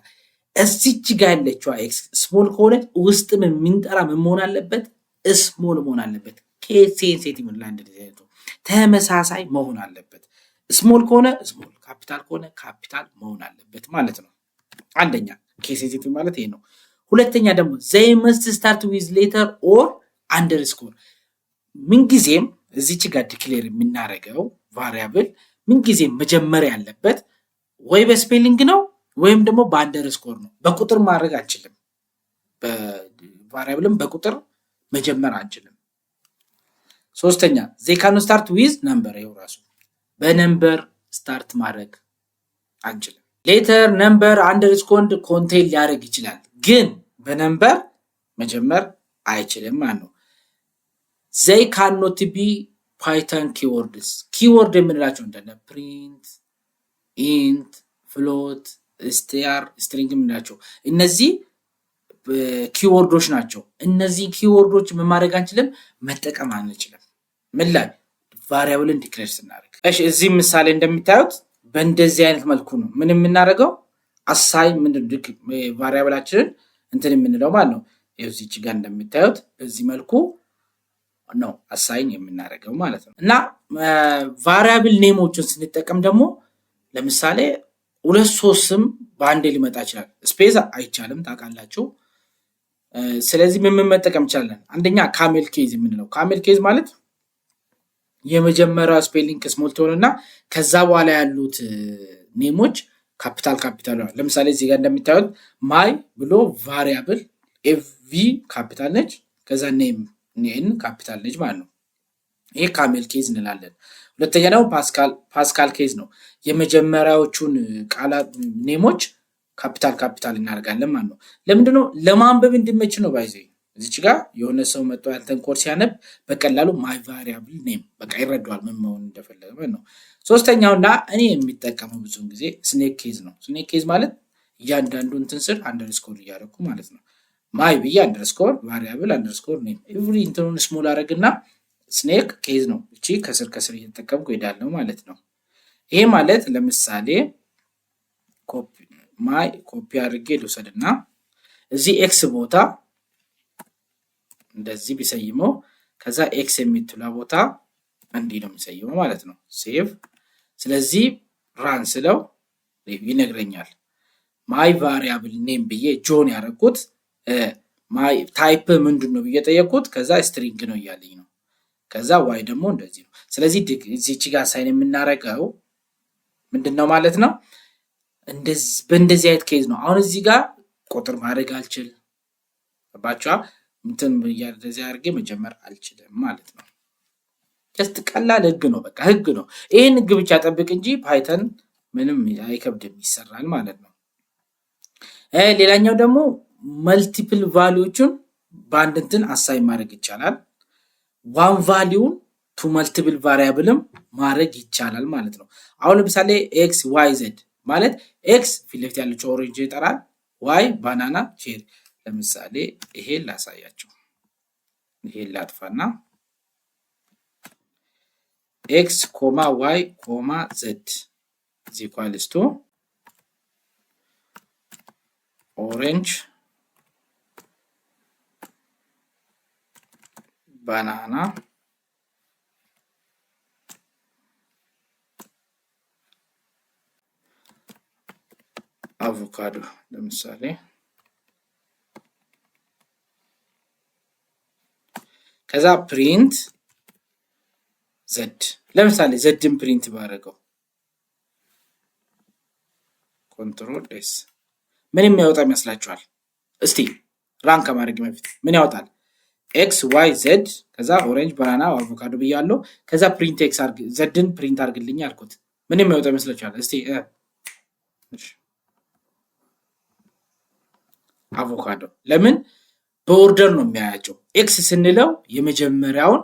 እዚች ጋር ያለችው ኤክስ ስሞል ከሆነ ውስጥ ምን ምንጠራ መሆን አለበት? ስሞል መሆን አለበት። ኬስ ሴንሲቲቭ ላንድ ዲዛይን ተመሳሳይ መሆን አለበት። ስሞል ከሆነ ስሞል፣ ካፒታል ከሆነ ካፒታል መሆን አለበት ማለት ነው። አንደኛ ኬስ ሴንሲቲቭ ማለት ይሄ ነው። ሁለተኛ ደግሞ they must start with letter or underscore። ምን ጊዜም እዚች ጋር ዲክሌር የምናደርገው ቫሪያብል ምን ጊዜም መጀመሪያ ያለበት ወይ በስፔሊንግ ነው ወይም ደግሞ በአንደርስኮር ነው። በቁጥር ማድረግ አንችልም። በቫሪያብልም በቁጥር መጀመር አንችልም። ሶስተኛ they can start with number ይኸው ራሱ በነምበር ስታርት ማድረግ አንችልም። ሌተር ነምበር አንደርስኮር ኮንቴን ሊያደርግ ይችላል፣ ግን በነምበር መጀመር አይችልም ማለት ነው። they cannot be Python keywords ኪወርድ የምንላቸው እንደነ print int float str string የምንላቸው እነዚህ ኪወርዶች ናቸው። እነዚህ ኪወርዶች ምን ማድረግ አንችልም፣ መጠቀም አንችልም። ምን ላይ ቫሪያብልን ዲክሌር ስናደርግ። እሺ እዚህ ምሳሌ እንደምታዩት በእንደዚህ አይነት መልኩ ነው ምን የምናደርገው አሳይን ምንድነው ቫሪያብላችንን እንትን የምንለው ማለት ነው። እዚች ጋር እንደምታዩት በዚህ መልኩ ነው አሳይን የምናደርገው ማለት ነው። እና ቫሪያብል ኔሞችን ስንጠቀም ደግሞ ለምሳሌ 2-3 ስም በአንዴ ሊመጣ ይችላል። ስፔስ አይቻልም ታውቃላችሁ። ስለዚህ ምን መጠቀም ይችላል? አንደኛ ካሜል ኬዝ የምንለው ካሜል ኬዝ ማለት የመጀመሪያው ስፔሊንግ ስሞል ትሆንና ከዛ በኋላ ያሉት ኔሞች ካፒታል ነው። ለምሳሌ እዚህ ጋር እንደምታዩት ማይ ብሎ ቫሪያብል ኤቭ ካፒታል ነች፣ ከዛ ኔም ካፒታል ነች ማለት ነው። ይሄ ካሜል ኬዝ እንላለን። ሁለተኛ ደግሞ ፓስካል ኬዝ ነው። የመጀመሪያዎቹን ቃላት ኔሞች ካፒታል እናደርጋለን ማለት ነው። ለምንድነው? ለማንበብ እንዲመች ነው። ባይዘ እዚች ጋር የሆነ ሰው መጥቶ ያንተን ኮርስ ሲያነብ በቀላሉ ማይ ቫሪያብል ኔም በቃ ይረዳዋል ምን መሆን እንደፈለገ ማለት ነው። ሶስተኛውና እኔ የሚጠቀመው ብዙውን ጊዜ ስኔክ ኬዝ ነው። ስኔክ ኬዝ ማለት እያንዳንዱ እንትን ስር አንደርስኮር እያደረኩ ማለት ነው። ማይ ብዬ አንደርስኮር ቫሪያብል አንደርስኮር ኔም ኤቭሪ እንትኑን ስሞል አደረግና ስኔክ ኬዝ ነው። እቺ ከስር እየተጠቀምኩ ሄዳለሁ ማለት ነው። ይሄ ማለት ለምሳሌ ኮፒ አድርጌ ልውሰድና እዚህ ኤክስ ቦታ እንደዚህ ቢሰይመው ከዛ ኤክስ የሚትላ ቦታ እንዲህ ነው የሚሰይመው ማለት ነው። ሴቭ። ስለዚህ ራን ስለው ይነግረኛል። ማይ ቫሪያብል ኔም ብዬ ጆን ያደረኩት ማይ ታይፕ ምንድነው ብዬ ጠየቁት። ከዛ ስትሪንግ ነው እያለኝ ነው። ከዛ ዋይ ደግሞ እንደዚህ ነው። ስለዚህ እዚች ጋር ሳይን የምናረገው ምንድነው ማለት ነው? በእንደዚህ አይነት ኬዝ ነው። አሁን እዚህ ጋር ቁጥር ማድረግ አልችል ባቻ እንትን እንደዚህ አድርጌ መጀመር አልችልም ማለት ነው። ጀስት ቀላል ህግ ነው፣ በቃ ህግ ነው። ይሄን ህግ ብቻ ጠብቅ እንጂ ፓይተን ምንም አይከብድም ይሰራል ማለት ነው። ሌላኛው ደግሞ መልቲፕል ቫልዩዎችን በአንድ እንትን አሳይን ማድረግ ይቻላል። ዋን ቫልዩን ቱ መልቲፕል ቫሪያብልም ማድረግ ይቻላል ማለት ነው። አሁን ለምሳሌ ኤክስ ዋይ ዜድ ማለት ኤክስ ፊት ለፊት ያለችው ኦሬንጅ ይጠራል፣ ዋይ ባናና ቼሪ። ለምሳሌ ይሄን ላሳያችሁ። ይሄን ላጥፋና ኤክስ ኮማ ዋይ ኮማ ዜድ is equals to ኦሬንጅ ባናና አቮካዶ ለምሳሌ ከዛ ፕሪንት ዘድ ለምሳሌ ዘድን ፕሪንት ባደረገው ኮንትሮል ኤስ ምን የሚያወጣ ይመስላችኋል? እስቲ ራን ከማድረግ በፊት ምን ያወጣል? ኤክስ ዋይ ዜድ ከዛ ኦሬንጅ ባናና አቮካዶ ብያለሁ። ከዛ ፕሪንት ኤክስ አርግ ዘድን ፕሪንት አርግልኝ አልኩት። ምን የሚያወጣ ይመስላችኋል? እስቲ አቮካዶ። ለምን? በኦርደር ነው የሚያያቸው። ኤክስ ስንለው የመጀመሪያውን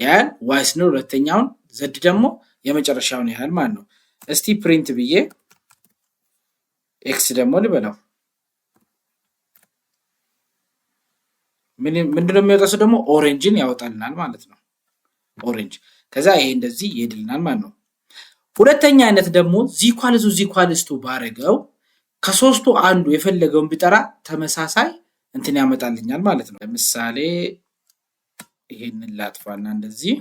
ያህል፣ ዋይ ስንለው ሁለተኛውን፣ ዘድ ደግሞ የመጨረሻውን ያህል ማለት ነው። እስቲ ፕሪንት ብዬ ኤክስ ደግሞ ልበለው ምንድነው የሚያወጣው? ደግሞ ኦሬንጅን ያወጣልናል ማለት ነው። ኦሬንጅ ከዛ ይሄ እንደዚህ ይሄድልናል ማለት ነው። ሁለተኛ አይነት ደግሞ ዚኳልስቱ ባረገው ከሶስቱ አንዱ የፈለገውን ቢጠራ ተመሳሳይ እንትን ያመጣልኛል ማለት ነው። ለምሳሌ ይሄንን ላጥፋና እንደዚህ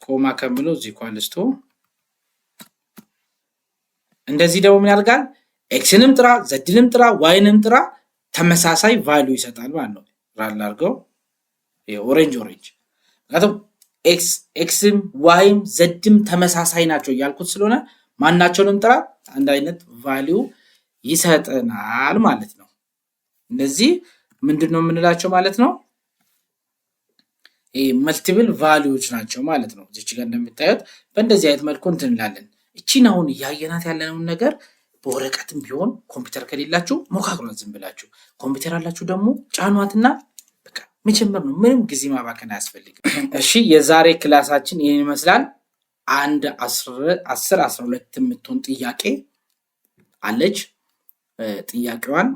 ኮማ ከምሎ ዚኳልስቱ እንደዚህ ደግሞ ምን ያደርጋል? ኤክስንም ጥራ ዘድንም ጥራ ዋይንም ጥራ ተመሳሳይ ቫልዩ ይሰጣል ማለት ነው። ራል አድርገው ኦሬንጅ ምክንያቱም ኤክስም ዋይም ዘድም ተመሳሳይ ናቸው እያልኩት ስለሆነ ማናቸውንም ጥራ አንድ አይነት ቫሊዩ ይሰጠናል ማለት ነው። እነዚህ ምንድነው የምንላቸው ማለት ነው? መልቲፕል ቫሊዩዎች ናቸው ማለት ነው። እዚች ጋር እንደምታዩት በእንደዚህ አይነት መልኩ እንትን እንላለን። እቺን አሁን እያየናት ያለነውን ነገር በወረቀትም ቢሆን ኮምፒውተር ከሌላችሁ ሞካክሯት ዝም ብላችሁ፣ ኮምፒውተር አላችሁ ደግሞ ጫኗትና በቃ መጀመር ነው። ምንም ጊዜ ማባከን አያስፈልግም። እሺ የዛሬ ክላሳችን ይህን ይመስላል። አንድ 10-12 የምትሆን ጥያቄ አለች። ጥያቄዋን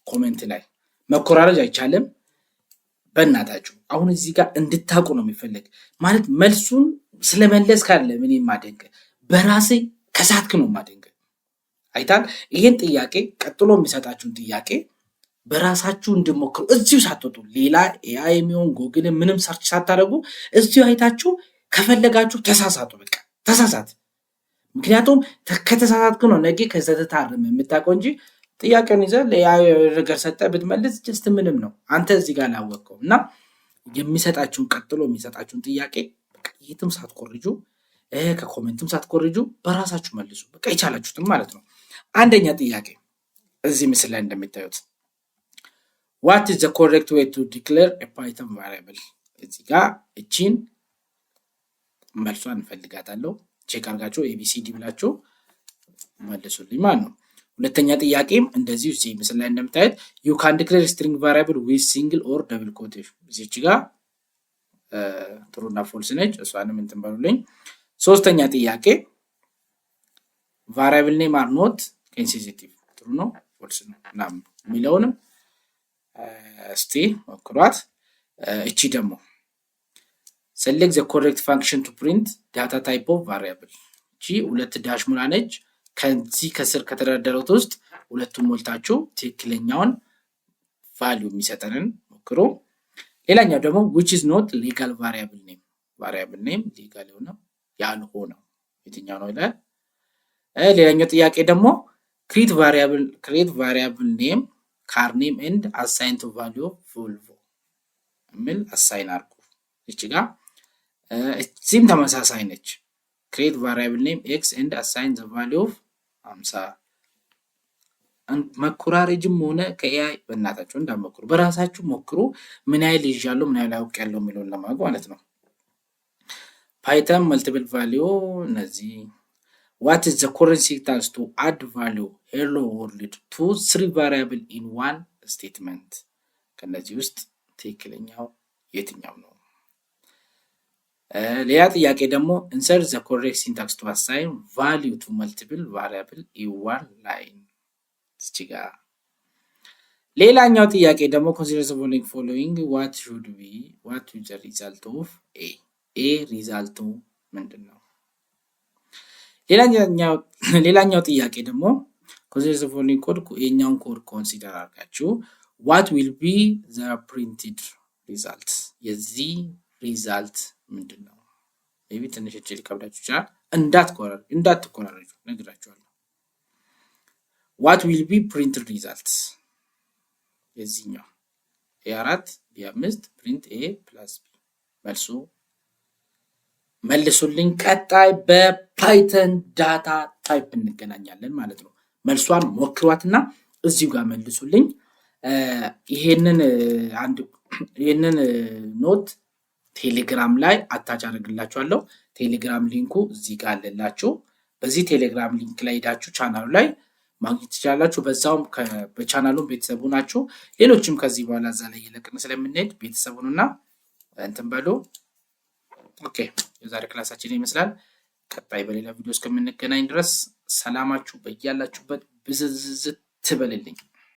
ኮሜንት ላይ መኮራረጅ አይቻልም። በእናታችሁ አሁን እዚህ ጋር እንድታውቁ ነው የሚፈልግ ማለት መልሱን ስለመለስ ካለ ምን ማደንቅ በራሴ ከሳትክ ነው ማደንቅ። አይታል ይሄን ጥያቄ ቀጥሎ የሚሰጣችሁን ጥያቄ በራሳችሁ እንድሞክሩ እዚሁ ሳትወጡ ሌላ ኤአይ የሚሆን ጉግል ምንም ሰርች ሳታደርጉ እዚሁ አይታችሁ ከፈለጋችሁ ተሳሳቱ። በቃ ተሳሳት። ምክንያቱም ከተሳሳትክ ነው ነገ ከዘተታረም የምታውቀው እንጂ ጥያቄውን ይዘህ ለኤአይ ነገር ሰጠህ ብትመልስ ጀስት ምንም ነው አንተ እዚህ ጋር ላወቀው እና የሚሰጣችሁን ቀጥሎ የሚሰጣችሁን ጥያቄ በቃ የትም ሳትቆርጁ ከኮሜንትም ሳትቆርጁ በራሳችሁ መልሱ። በቃ የቻላችሁትም ማለት ነው። አንደኛ ጥያቄ እዚህ ምስል ላይ እንደምታዩት what is the correct way to declare a Python variable? እዚህ ጋር እቺን መልሷን እንፈልጋታለሁ። ቼክ አድርጋችሁ ABCD ብላችሁ መልሱልኝ ማለት ነው። ሁለተኛ ጥያቄም እንደዚሁ እዚህ ምስል ላይ እንደምታዩት you can declare string variable with single or double quotation። እዚች ጋር ትሩና ፎልስ ነች፣ እሷንም እንትን በሉልኝ። ሶስተኛ ጥያቄ variable name are not insensitive ትሩ ነው ፎልስ ነው ናም የሚለውንም እስቲ ሞክሯት። እቺ ደግሞ select the correct function to print data type of variable። እቺ ሁለት ዳሽ ሙላ ነች። ከዚህ ከስር ከተደረደሩት ውስጥ ሁለቱን ሞልታችሁ ትክክለኛውን ቫልዩ የሚሰጠንን ሞክሩ። ሌላኛው ደግሞ which is not legal variable name legal ነው ያልሆነው የትኛው ነው ይላል። ሌላኛው ጥያቄ ደግሞ create variable name car name and assign to value of Volvo የሚል አሳይን አድርጉ። እቺ ጋር እዚህም ተመሳሳይ ነች። create variable name x and assign the value of 50። መኩራረጅም ሆነ ከኤአይ በእናታችሁ እንዳትሞክሩ፣ በራሳችሁ ሞክሩ። ምን ያህል ይዣለሁ ምን ያህል አውቄያለሁ የሚለውን ለማወቅ ማለት ነው። ፓይተን መልቲፕል ቫልዩ እነዚህ what is the correct syntax to add value hello world to 3 variable in one statement? ከነዚህ ውስጥ ትክክለኛው የትኛው ነው? ሌላ ጥያቄ ደግሞ insert the correct syntax to assign value to multiple variable in one line። እዚህ ጋር ሌላኛው ጥያቄ ደግሞ consider the following what is the result of a ሪዛልቱ ምንድነው? ሌላኛው ጥያቄ ደግሞ consider the following code የኛውን ኮድ ኮንሲደር አድርጋችሁ what will be the printed result? የዚህ ሪዛልት ምንድነው? maybe ትንሽ እቺ ሊከብዳችሁ ይችላል። እንዳትኮራረጁ ነግራችኋለሁ። what will be printed results? የዚህኛው a4 b5 print a plus b መልሱ መልሱልኝ። ቀጣይ በፓይተን ዳታ ታይፕ እንገናኛለን ማለት ነው። መልሷን ሞክሯትና እዚሁ ጋር መልሱልኝ። ይሄንን ኖት ቴሌግራም ላይ አታች አደርግላችኋለሁ። ቴሌግራም ሊንኩ እዚህ ጋር አለላችሁ። በዚህ ቴሌግራም ሊንክ ላይ ሄዳችሁ ቻናሉ ላይ ማግኘት ትችላላችሁ። በዛውም በቻናሉም ቤተሰቡ ናችሁ። ሌሎችም ከዚህ በኋላ እዛ ላይ እየለቀቅን ስለምንሄድ ቤተሰቡንና እንትን በሉ። ኦኬ የዛሬ ክላሳችን ይመስላል። ቀጣይ በሌላ ቪዲዮ እስከምንገናኝ ድረስ ሰላማችሁ በያላችሁበት ብዝዝት ትበልልኝ።